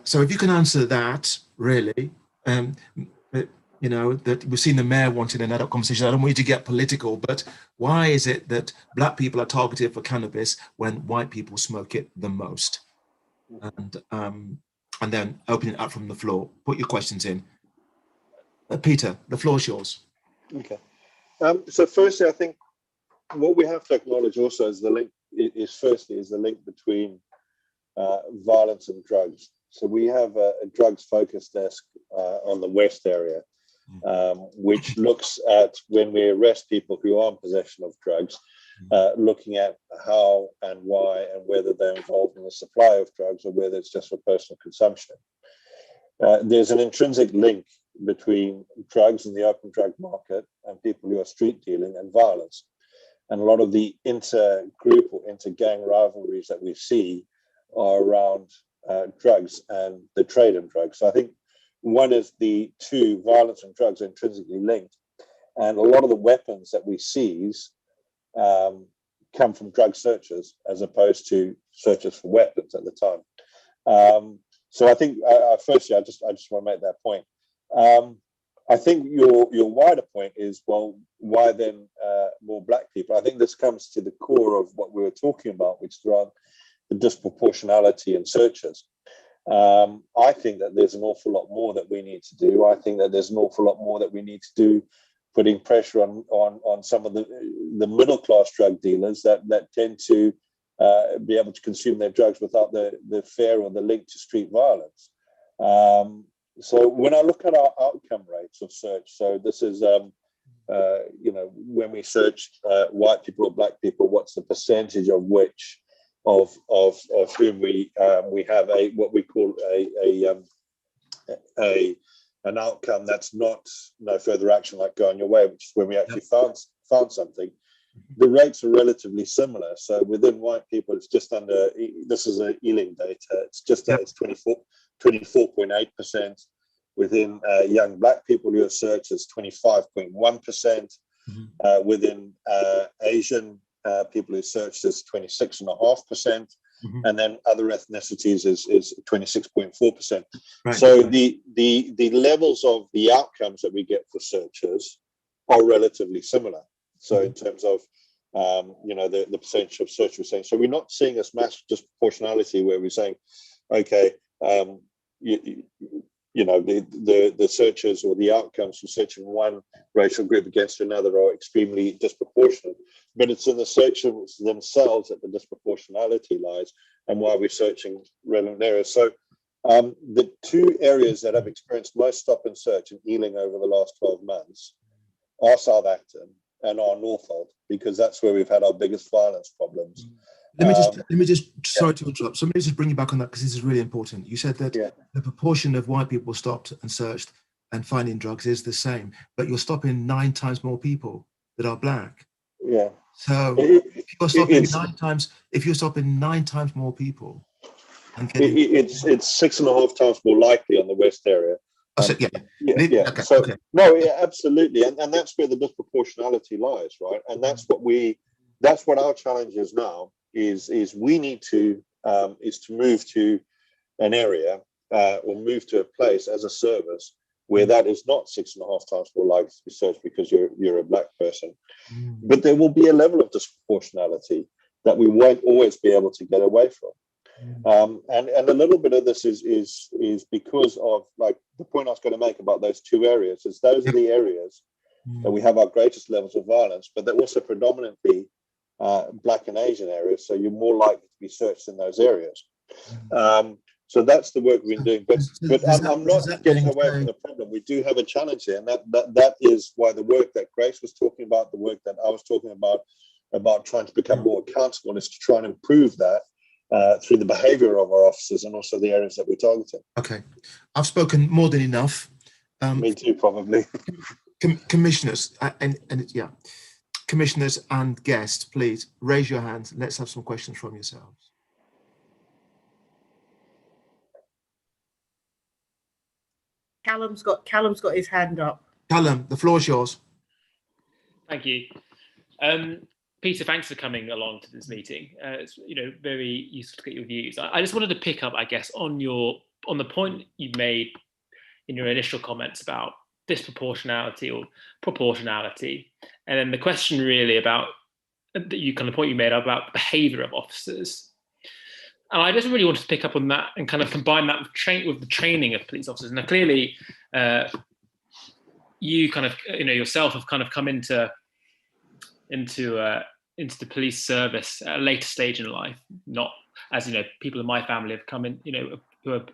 So if you can answer that, really, you know, that we've seen the mayor wanting an adult conversation. I don't want you to get political, but why is it that black people are targeted for cannabis when white people smoke it the most? And then open it up from the floor. Put your questions in. Peter, the floor is yours. Okay. So firstly, I think what we have to acknowledge also is the link is the link between violence and drugs. So we have a drugs focus desk on the West area, which looks at when we arrest people who are in possession of drugs, looking at how and why and whether they're involved in the supply of drugs or whether it's just for personal consumption. There's an intrinsic link between drugs in the open drug market and people who are street dealing and violence. And a lot of the inter-group or inter-gang rivalries that we see are around drugs and the trade in drugs. So I think one is the two, violence and drugs, are intrinsically linked. And a lot of the weapons that we seize come from drug searches as opposed to searches for weapons at the time. So I think, firstly, I just want to make that point. I think your wider point is, well, why then more black people? I think this comes to the core of what we were talking about, which is around the disproportionality in searches. I think that there's an awful lot more that we need to do. I think that there's an awful lot more that we need to do, putting pressure on some of the middle class drug dealers that tend to be able to consume their drugs without the fear or the link to street violence. So when I look at our outcome rates of search, so this is, you know, when we search white people or black people, what's the percentage of which of whom we have what we call an outcome that's not no further action, like go on your way, which is when we actually found something. The rates are relatively similar. So within white people, it's just under, this is a Ealing data, it's just it's 24.8%. Within young black people who are searched, it's 25.1%. Within Asian people who searched, is 26.5%. And then other ethnicities is 26.4%. Right. So the levels of the outcomes that we get for searchers are relatively similar. So in terms of you know, the percentage of search we're saying, so we're not seeing this massive disproportionality where we're saying, okay, you know, the searches or the outcomes from searching one racial group against another are extremely disproportionate. But it's in the searches themselves that the disproportionality lies and why we're searching relevant areas. So the two areas that have experienced most stop and search in Ealing over the last 12 months are South Acton and our Northolt, because that's where we've had our biggest violence problems. Let me just sorry to interrupt. So let me just bring you back on that, because this is really important. You said that the proportion of white people stopped and searched and finding drugs is the same, but you're stopping 9 times more people that are black. Yeah. So if you're stopping 9 times, more people, and it's 6.5 times more likely on the West area. Okay, no, absolutely, and that's where the disproportionality lies, right? And that's what our challenge is now. Is we need to move to an area or move to a place as a service where that is not 6.5 times more likely to be searched because you're a black person. But there will be a level of disproportionality that we won't always be able to get away from. And a little bit of this is because of, like, the point I was going to make about those two areas is those are the areas that we have our greatest levels of violence, but they're also predominantly Black and Asian areas. So you're more likely to be searched in those areas. So that's the work we've been doing. But I'm not getting away from the problem. We do have a challenge here, and that is why the work that Grace was talking about, the work that I was talking about trying to become more accountable, is to try and improve that through the behavior of our officers and also the areas that we're targeting. Okay, I've spoken more than enough. Me too, probably. Commissioners commissioners and guests, please raise your hands. Let's have some questions from yourselves. Callum's got his hand up. Callum, the floor is yours. Thank you. Peter, thanks for coming along to this meeting. It's very useful to get your views. I just wanted to pick up, I guess, on the point you made in your initial comments about disproportionality or proportionality, and then the question really about the point you made about the behaviour of officers. And I just really wanted to pick up on that and kind of combine that with the training of police officers. Now, clearly, you kind of yourself have kind of come into the police service at a later stage in life, not as people in my family have come in, who have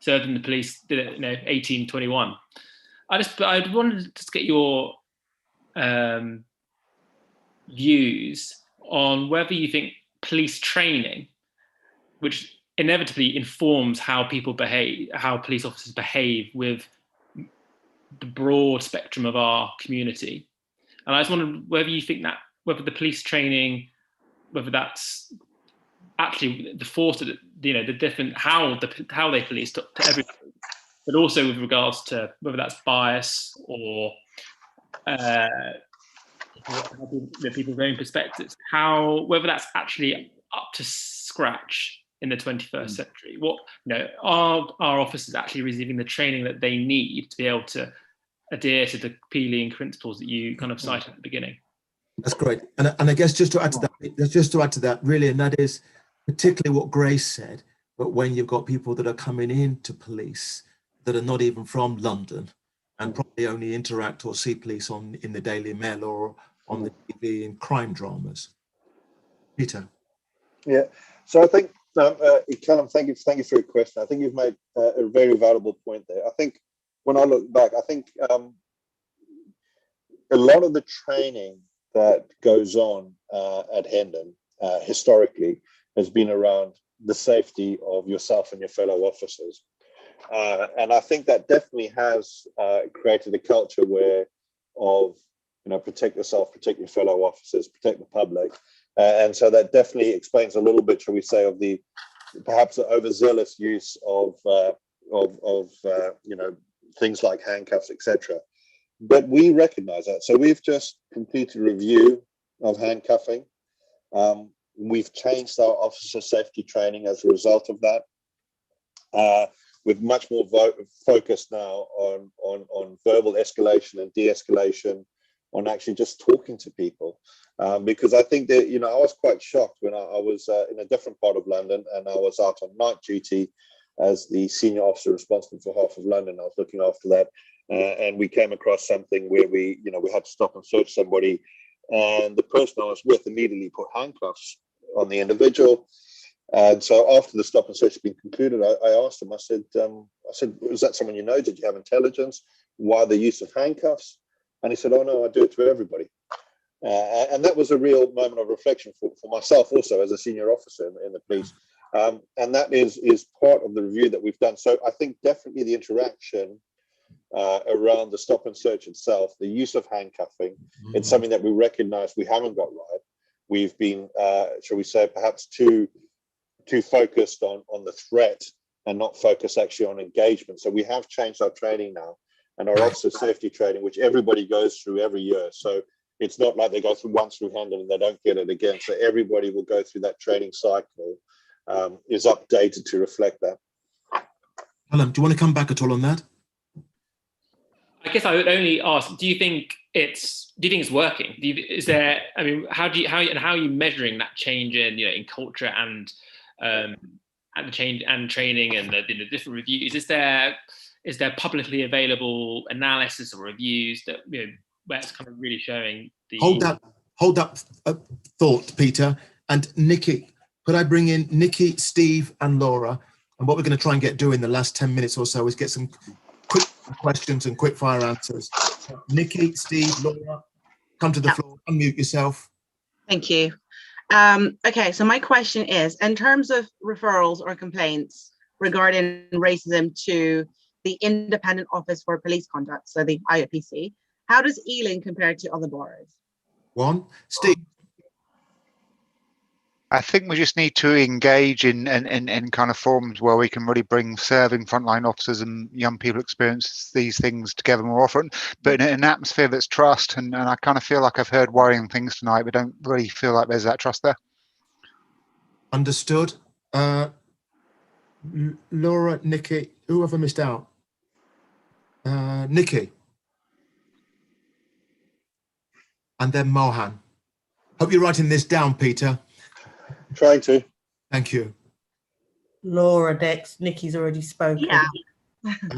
served in the police, did it, 18, 21. I wanted to get your views on whether you think police training, which inevitably informs how police officers behave with the broad spectrum of our community. And I just wondered whether you think that, whether the police training, whether that's actually the force of the different, how they police to everybody, but also with regards to whether that's bias or people's own perspectives, whether that's actually up to scratch in the 21st century. What are our officers actually receiving the training that they need to be able to adhere to the Ealing principles that you kind of cited at the beginning? That's great. And I guess just to add to that, really, and that is particularly what Grace said, but when you've got people that are coming into police that are not even from London and probably only interact or see police in the Daily Mail or on the TV in crime dramas. Peter. Yeah, so I think, Callum, thank you for your question. I think you've made a very valuable point there. I think when I look back, I think a lot of the training that goes on at Hendon historically has been around the safety of yourself and your fellow officers. And I think that definitely has created a culture protect yourself, protect your fellow officers, protect the public. And so that definitely explains a little bit, shall we say, of the perhaps the overzealous use of things like handcuffs, etc. But we recognize that. So we've just completed a review of handcuffing. We've changed our officer safety training as a result of that. With much more focus now on verbal escalation and de-escalation, on actually just talking to people. Because I think that, I was quite shocked when I was in a different part of London and I was out on night duty as the senior officer responsible for half of London. I was looking after that. And we came across something where we had to stop and search somebody. And the person I was with immediately put handcuffs on the individual. And so after the stop and search had been concluded, I asked him, I said, was that someone you know? Did you have intelligence? Why the use of handcuffs? And he said, oh no, I do it to everybody. And that was a real moment of reflection for myself also as a senior officer in the police. And that is part of the review that we've done. So I think definitely the interaction around the stop and search itself, the use of handcuffing, it's something that we recognize we haven't got right. We've been, shall we say, perhaps too focused on the threat and not focused actually on engagement. So we have changed our training now and our officer safety training, which everybody goes through every year. So it's not like they go through once through Hendon and they don't get it again. So everybody will go through that training cycle, is updated to reflect that. Alan, do you want to come back at all on that? I guess I would only ask, do you think it's working? how are you measuring that change in culture and and the change and training and the different reviews, is there publicly available analysis or reviews that, you know, where it's kind of really showing the hold that thought, Peter and Nikki? Could I bring in Nikki, Steve, and Laura? And what we're going to try and do in the last 10 minutes or so is get some quick questions and quick fire answers. Nikki, Steve, Laura, come to the floor, unmute yourself. Thank you. Okay, so my question is, in terms of referrals or complaints regarding racism to the Independent Office for Police Conduct, so the IOPC, how does Ealing compare to other boroughs? One, Steve. I think we just need to engage in kind of forums where we can really bring serving frontline officers and young people experience these things together more often, but in an atmosphere that's trust. And I kind of feel like I've heard worrying things tonight, but don't really feel like there's that trust there. Understood. Laura, Nikki, who have I missed out? Nikki. And then Mohan. Hope you're writing this down, Peter. Trying to. Thank you. Laura, Dex, Nikki's already spoken. Yeah.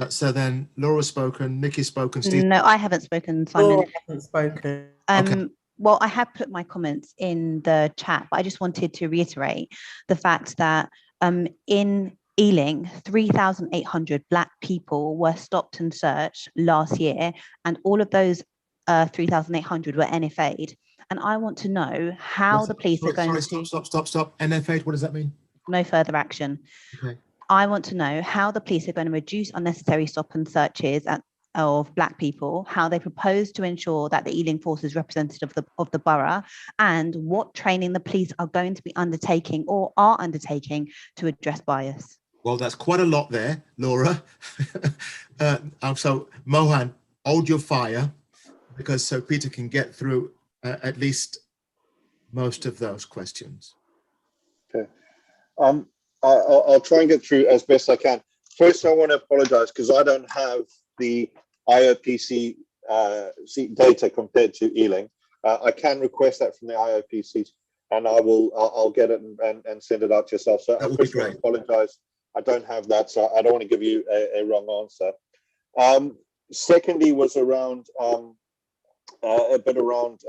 So then Laura's spoken, Nikki's spoken, Steve. No, I haven't spoken, Simon. Laura hasn't spoken. Okay. Well, I have put my comments in the chat, but I just wanted to reiterate the fact that in Ealing, 3,800 Black people were stopped and searched last year, and all of those 3,800 were NFA'd. And I want to know how the police are going to... Stop. NFA'd, what does that mean? No further action. Okay. I want to know how the police are going to reduce unnecessary stop and searches of Black people, how they propose to ensure that the Ealing force is representative of the borough, and what training the police are going to be undertaking or are undertaking to address bias. Well, that's quite a lot there, Laura. So Mohan, hold your fire, because so Peter can get through at least most of those questions. Okay. I'll try and get through as best I can. First, I want to apologize because I don't have the IOPC data compared to Ealing. I can request that from the IOPC, and I'll get it and send it out to yourself. So I first want to apologize. I don't have that, so I don't want to give you a wrong answer. Secondly, was around a bit around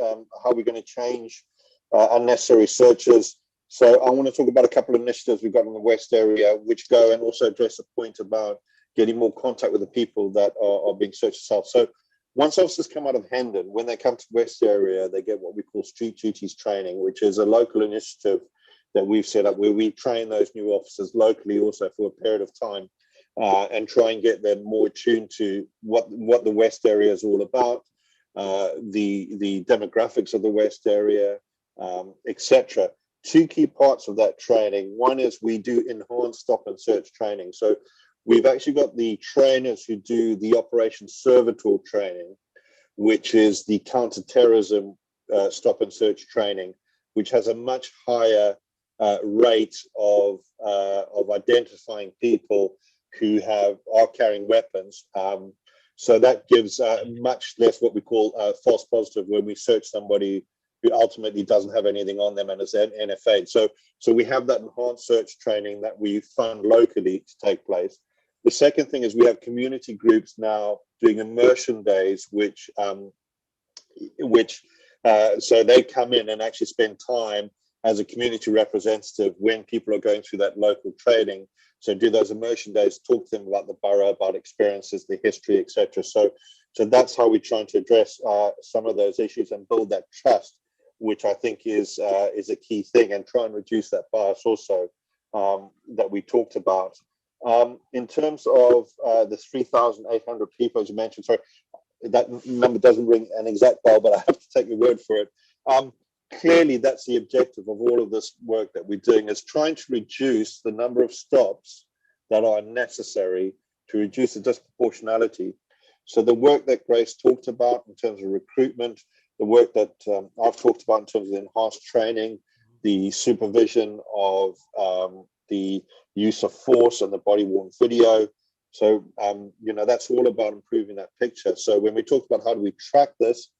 how we're going to change unnecessary searches. So I want to talk about a couple of initiatives we've got in the West area, which go and also address a point about getting more contact with the people that are being searched themselves. So once officers come out of Hendon, when they come to West area, they get what we call street duties training, which is a local initiative that we've set up where we train those new officers locally also for a period of time and try and get them more attuned to what the West area is all about, the demographics of the West area, etc. Two key parts of that training. One is we do enhanced stop and search training. So we've actually got the trainers who do the Operation Servitor training, which is the counterterrorism stop and search training, which has a much higher rate of identifying people who are carrying weapons. So that gives much less what we call false positive when we search somebody who ultimately doesn't have anything on them and is NFA. So we have that enhanced search training that we fund locally to take place. The second thing is we have community groups now doing immersion days, which so they come in and actually spend time as a community representative when people are going through that local training. So do those immersion days, talk to them about the borough, about experiences, the history, etc. So that's how we're trying to address some of those issues and build that trust, which I think is a key thing, and try and reduce that bias also that we talked about. In terms of the 3,800 people, as you mentioned, sorry, that number doesn't ring an exact bell, but I have to take your word for it. Clearly, that's the objective of all of this work that we're doing, is trying to reduce the number of stops that are necessary to reduce the disproportionality. So the work that Grace talked about in terms of recruitment, the work that I've talked about in terms of enhanced training, the supervision of the use of force and the body-worn video. So, that's all about improving that picture. So when we talk about how do we track this,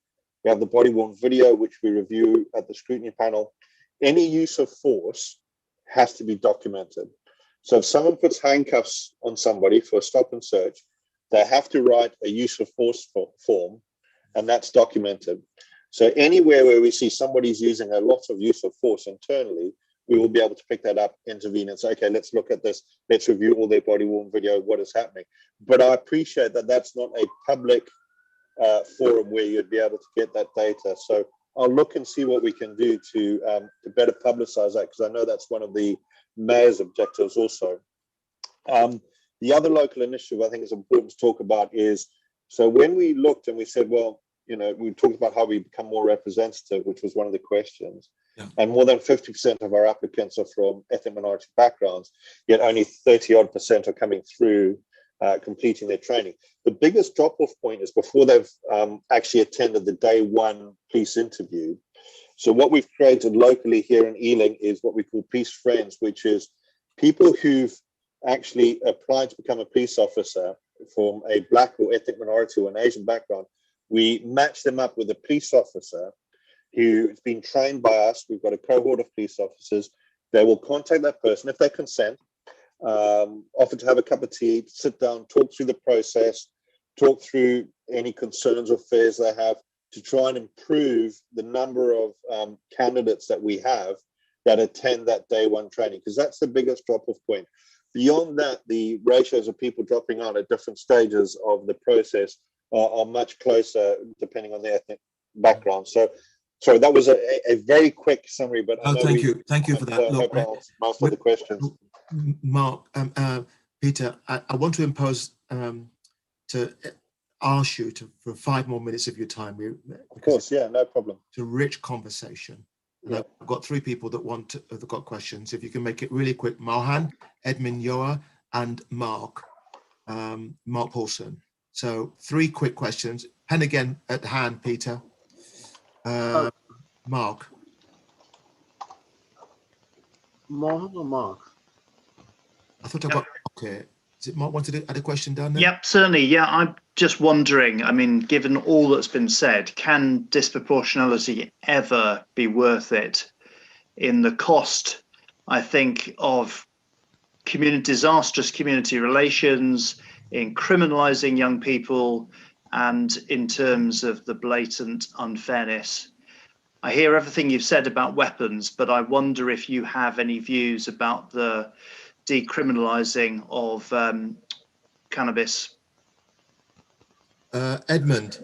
we have the body-worn video, which we review at the scrutiny panel. Any use of force has to be documented. So if someone puts handcuffs on somebody for a stop and search, they have to write a use of force form, and that's documented. So anywhere where we see somebody's using a lot of use of force internally, we will be able to pick that up, intervene, and say, okay, let's look at this. Let's review all their body-worn video, what is happening. But I appreciate that that's not a public forum where you'd be able to get that data. So I'll look and see what we can do to better publicize that, because I know that's one of the mayor's objectives also. The other local initiative I think is important to talk about is, so when we looked and we said, well, you know, we talked about how we become more representative, which was one of the questions. Yeah. And more than 50% of our applicants are from ethnic minority backgrounds, yet only 30-odd% are coming through completing their training. The biggest drop-off point is before they've actually attended the day one police interview. So what we've created locally here in Ealing is what we call Police Friends, which is people who've actually applied to become a police officer from a Black or ethnic minority or an Asian background. We match them up with a police officer who's been trained by us. We've got a cohort of police officers. They will contact that person if they consent, offer to have a cup of tea, sit down, talk through the process, talk through any concerns or fears they have, to try and improve the number of candidates that we have that attend that day one training, because that's the biggest drop-off point. Beyond that, the ratios of people dropping out at different stages of the process are much closer depending on their ethnic background. So, sorry, that was a very quick summary, but I know thank you for that. Look, most of the questions. Mark, Peter, I want to impose to ask you for 5 more minutes of your time. Of course, yeah, no problem. It's a rich conversation. Yeah. I've got 3 people that have got questions. If you can make it really quick, Mohan, Edmund Yoa, and Mark Paulson. So 3 quick questions. Pen again at hand, Peter. Mark. Mohan or Mark? I thought I got, okay. Is it Mark wanted to add a question down there? Yep, certainly. Yeah, I'm just wondering, I mean, given all that's been said, can disproportionality ever be worth it in the cost, I think, of disastrous community relations, in criminalizing young people, and in terms of the blatant unfairness? I hear everything you've said about weapons, but I wonder if you have any views about the decriminalizing of cannabis. Edmund.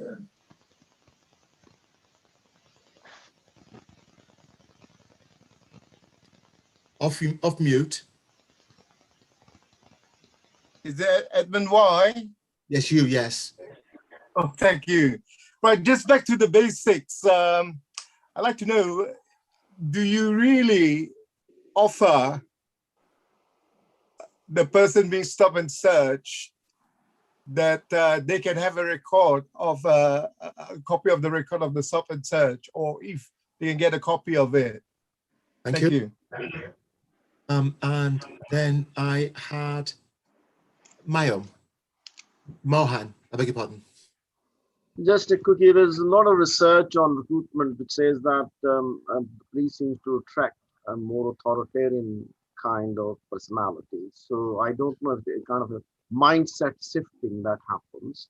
Off mute. Is that Edmund Y? Yes, you, yes. Oh, thank you. Right, just back to the basics. I'd like to know, do you really offer the person being stop and search that they can have a record of a copy of the record of the stop and search, or if they can get a copy of it? Thank you. And then I had Mohan, I beg your pardon. Just a quickie, there's a lot of research on recruitment which says that police seems to attract a more authoritarian kind of personality. So I don't know if there's kind of a mindset shifting that happens.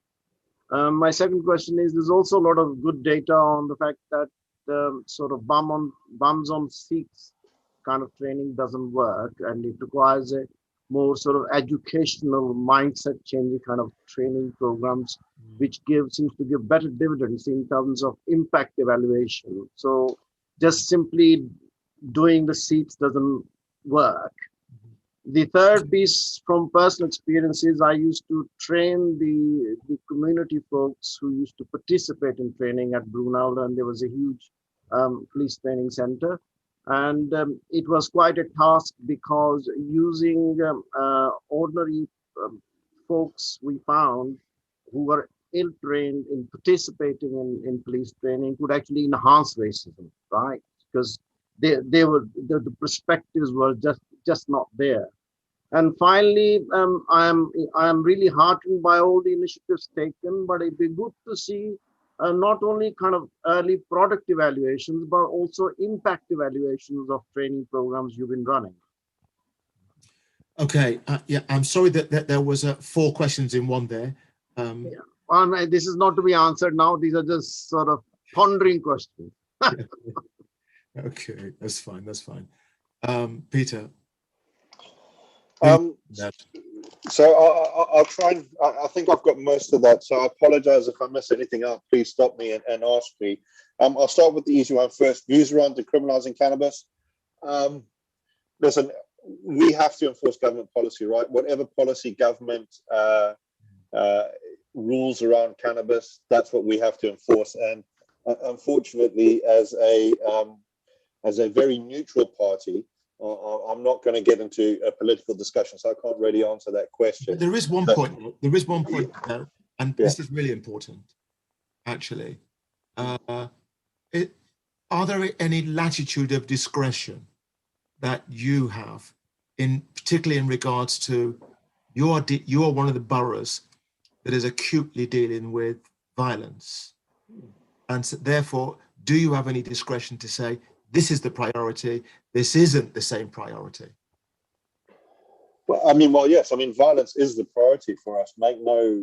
My second question is, there's also a lot of good data on the fact that sort of bums on seats kind of training doesn't work, and it requires a more sort of educational mindset changing kind of training programs, which seems to give better dividends in terms of impact evaluation. So just simply doing the seats doesn't work. The third piece from personal experiences, I used to train the community folks who used to participate in training at Brunel, and there was a huge police training center. And it was quite a task, because using ordinary folks we found who were ill-trained in participating in police training could actually enhance racism, right? Because the perspectives were just not there. And finally, I am really heartened by all the initiatives taken, but it'd be good to see not only kind of early product evaluations, but also impact evaluations of training programs you've been running. Okay, yeah, I'm sorry that there was 4 questions in one there. Yeah. Well, this is not to be answered now. These are just sort of pondering questions. Yeah. Okay, that's fine. That's fine. Peter. So I'll try and I think I've got most of that. So I apologize if I mess anything up. Please stop me and ask me. I'll start with the easy one first. Views around decriminalizing cannabis. Listen, we have to enforce government policy, right? Whatever policy government rules around cannabis, that's what we have to enforce. And unfortunately, as a very neutral party, I'm not going to get into a political discussion, so I can't really answer that question. But there is one point. There is one point, and this is really important, actually. Are there any latitude of discretion that you have, particularly in regards to you are one of the boroughs that is acutely dealing with violence, and so therefore, do you have any discretion to say this is the priority, this isn't the same priority? Well, yes. Violence is the priority for us. Make no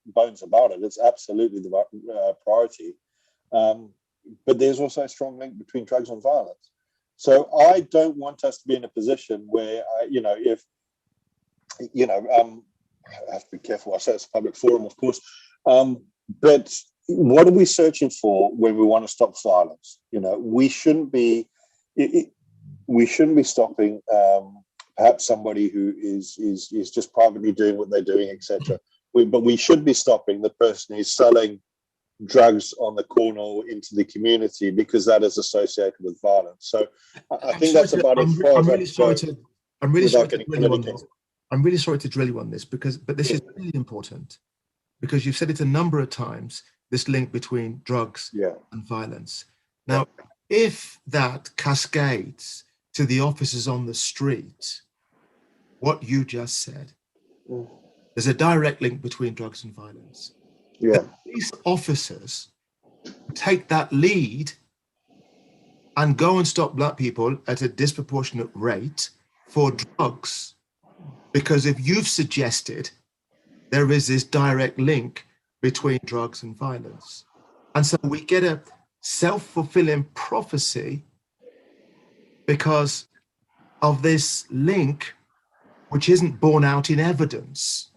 bones about it. It's absolutely the priority. But there's also a strong link between drugs and violence. So I don't want us to be in a position where, I have to be careful. I say it's a public forum, of course. But what are we searching for when we want to stop violence? We shouldn't be stopping perhaps somebody who is just privately doing what they're doing, etc. But we should be stopping the person who's selling drugs on the corner or into the community, because that is associated with violence. So I think that's about as far as I can go. I'm really sorry to drill you on this. I'm really sorry to drill you on this, but this is really important, because you've said it a number of times, this link between drugs and violence. Now, if that cascades to the officers on the street, what you just said, there's a direct link between drugs and violence. Yeah. Police officers take that lead and go and stop black people at a disproportionate rate for drugs, because if you've suggested there is this direct link between drugs and violence, and so we get a self-fulfilling prophecy because of this link, which isn't borne out in evidence.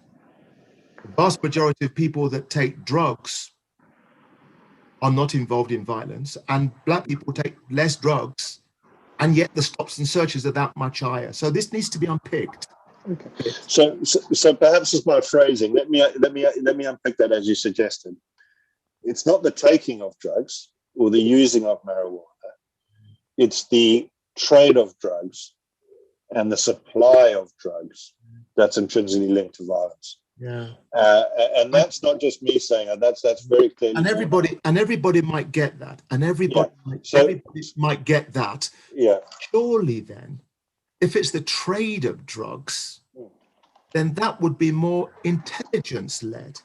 The vast majority of people that take drugs are not involved in violence, and black people take less drugs, and yet the stops and searches are that much higher. So this needs to be unpicked. Okay. So perhaps as my phrasing, let me unpick that as you suggested. It's not the taking of drugs or the using of marijuana. It's the trade of drugs and the supply of drugs that's intrinsically linked to violence. Yeah. And that's not just me saying it. That's very clearly. And everybody might get that. And everybody might get that. Yeah. Surely then, if it's the trade of drugs, then that would be more intelligence-led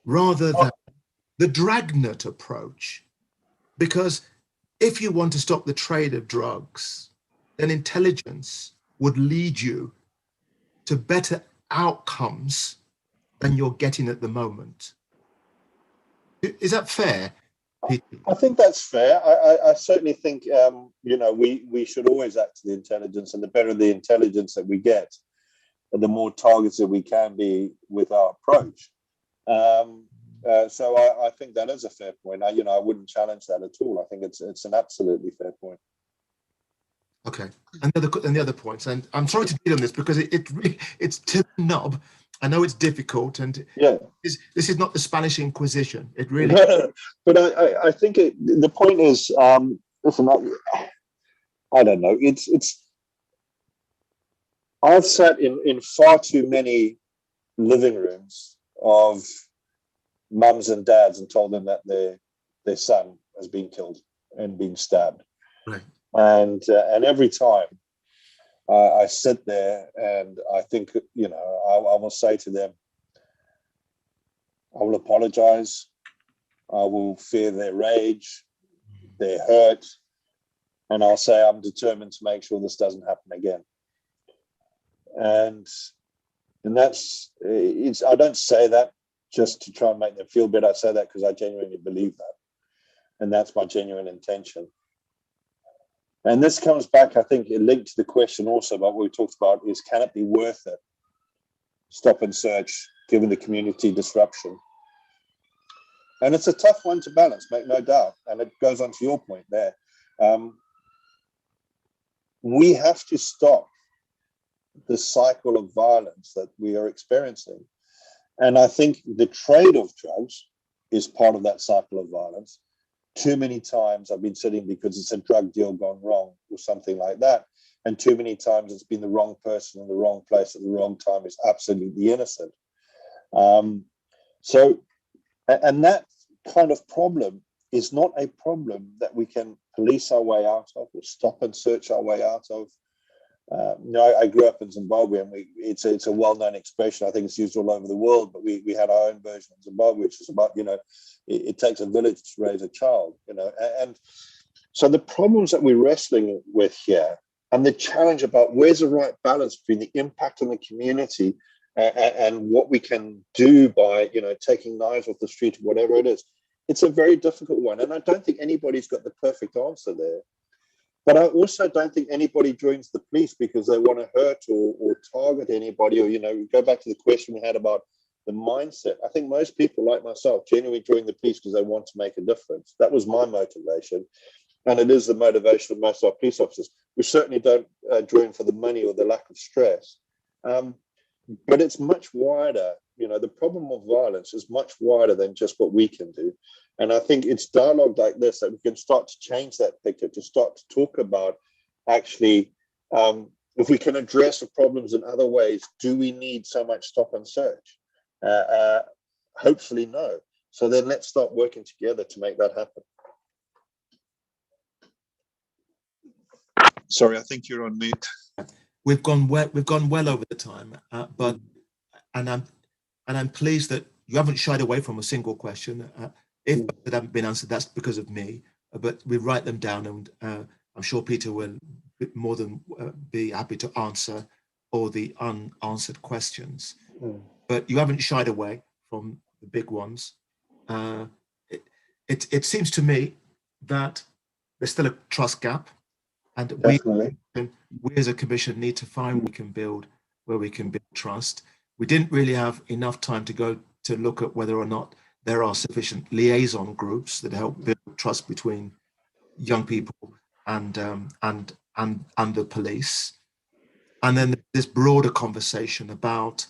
rather than the dragnet approach. Because if you want to stop the trade of drugs, then intelligence would lead you to better outcomes than you're getting at the moment. Is that fair, Peter? I think that's fair. I certainly think we should always act to the intelligence, and the better the intelligence that we get, the more targeted we can be with our approach. So I think that is a fair point. I wouldn't challenge that at all. I think it's an absolutely fair point. Okay, and the other points, and I'm sorry to deal on this because it's to the nub. I know it's difficult, and this is not the Spanish Inquisition. It really. But I think the point is, listen, I don't know. It's. I've sat in far too many living rooms of mums and dads and told them that their son has been killed and been stabbed. Right. And every time I sit there and I think, I will say to them, I will apologize. I will fear their rage, their hurt, and I'll say I'm determined to make sure this doesn't happen again. and that's it's. I don't say that just to try and make them feel better. I say that because I genuinely believe that, and that's my genuine intention. And this comes back, I think, linked to the question also about what we talked about is, can it be worth it? Stop and search, given the community disruption. And it's a tough one to balance, make no doubt. And it goes on to your point there. We have to stop the cycle of violence that we are experiencing. And I think the trade of drugs is part of that cycle of violence. Too many times I've been sitting because it's a drug deal gone wrong or something like that. And too many times it's been the wrong person in the wrong place at the wrong time is absolutely innocent. And that kind of problem is not a problem that we can police our way out of or stop and search our way out of. I grew up in Zimbabwe, and it's a well-known expression. I think it's used all over the world, but we had our own version in Zimbabwe, which is about, it takes a village to raise a child, and so the problems that we're wrestling with here and the challenge about where's the right balance between the impact on the community and what we can do by, taking knives off the street or whatever it is, it's a very difficult one. And I don't think anybody's got the perfect answer there. But I also don't think anybody joins the police because they want to hurt or target anybody, or, go back to the question we had about the mindset. I think most people like myself genuinely join the police because they want to make a difference. That was my motivation. And it is the motivation of most of our police officers. We certainly don't join for the money or the lack of stress. But it's much wider. The problem of violence is much wider than just what we can do. And I think it's dialogue like this that we can start to change that picture, to start to talk about actually, if we can address the problems in other ways, do we need so much stop and search? Hopefully no. So then let's start working together to make that happen. Sorry, I think you're on mute. We've gone well over the time, but I'm pleased that you haven't shied away from a single question. If that haven't been answered, that's because of me. But we write them down, and I'm sure Peter will more than be happy to answer all the unanswered questions. But you haven't shied away from the big ones. It seems to me that there's still a trust gap, and we as a commission need to find where we can build trust. We didn't really have enough time to go to look at whether or not there are sufficient liaison groups that help build trust between young people and the police. And then this broader conversation about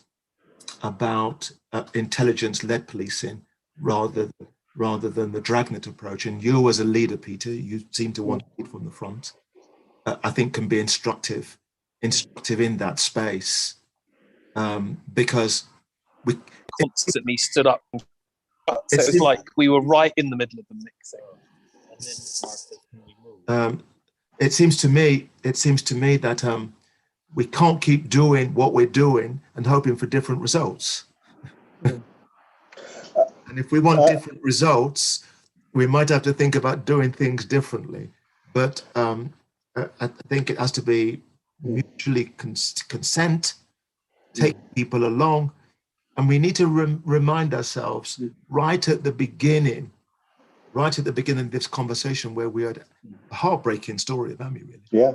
intelligence-led policing rather than the dragnet approach. And you, as a leader, Peter, you seem to want to lead from the front. I think can be instructive in that space, because we constantly stood up. So it's like we were right in the middle of the mixing. It seems to me that we can't keep doing what we're doing and hoping for different results. And if we want different results, we might have to think about doing things differently. But I think it has to be mutually consent, take people along, and we need to remind ourselves right at the beginning of this conversation, where we had a heartbreaking story of Amy, really. Yeah.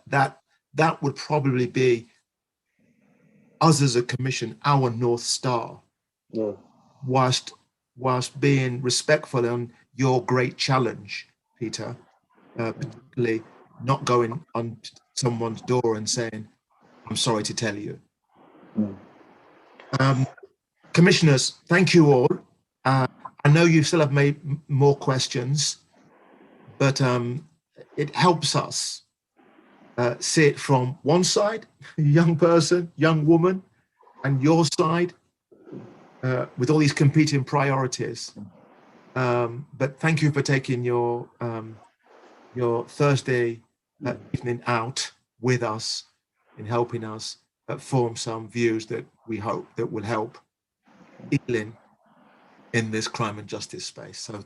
That would probably be us as a commission, our North Star, whilst being respectful on your great challenge, Peter, particularly not going on someone's door and saying, "I'm sorry to tell you." Commissioners, thank you all. I know you still have made more questions, but it helps us see it from one side, young person, young woman, and your side, with all these competing priorities. But thank you for taking your Thursday evening out with us in helping us form some views that we hope that will help Ealing in this crime and justice space. So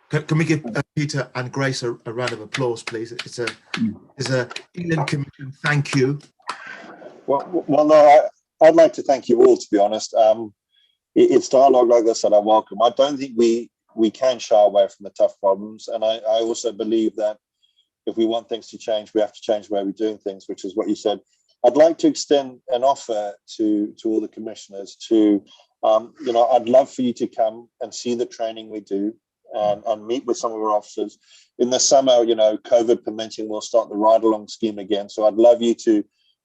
can we give Peter and Grace a round of applause, please? It's a Ealing Commission thank you Well, no, I'd like to thank you all, to be honest. It's dialogue like this that I welcome. I don't think we can shy away from the tough problems. And I also believe that if we want things to change, we have to change the way we're doing things, which is what you said. I'd like to extend an offer to all the commissioners to, I'd love for you to come and see the training we do and meet with some of our officers. In the summer, COVID permitting, we'll start the ride-along scheme again. So I'd love you to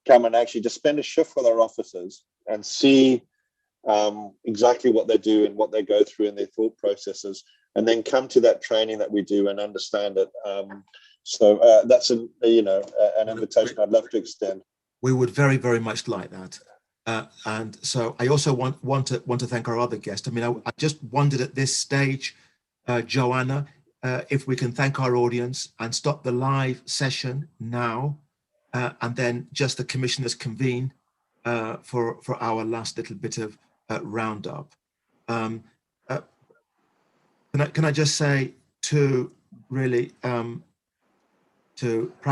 come and actually just spend a shift with our officers and see exactly what they do and what they go through in their thought processes, and then come to that training that we do and understand it. So that's an invitation I'd love to extend. We would very, very much like that. And so I also want to thank our other guest. I mean, I just wondered at this stage, Joanna, if we can thank our audience and stop the live session now, and then just the commissioners convene for our last little bit of roundup. Can I just say to really to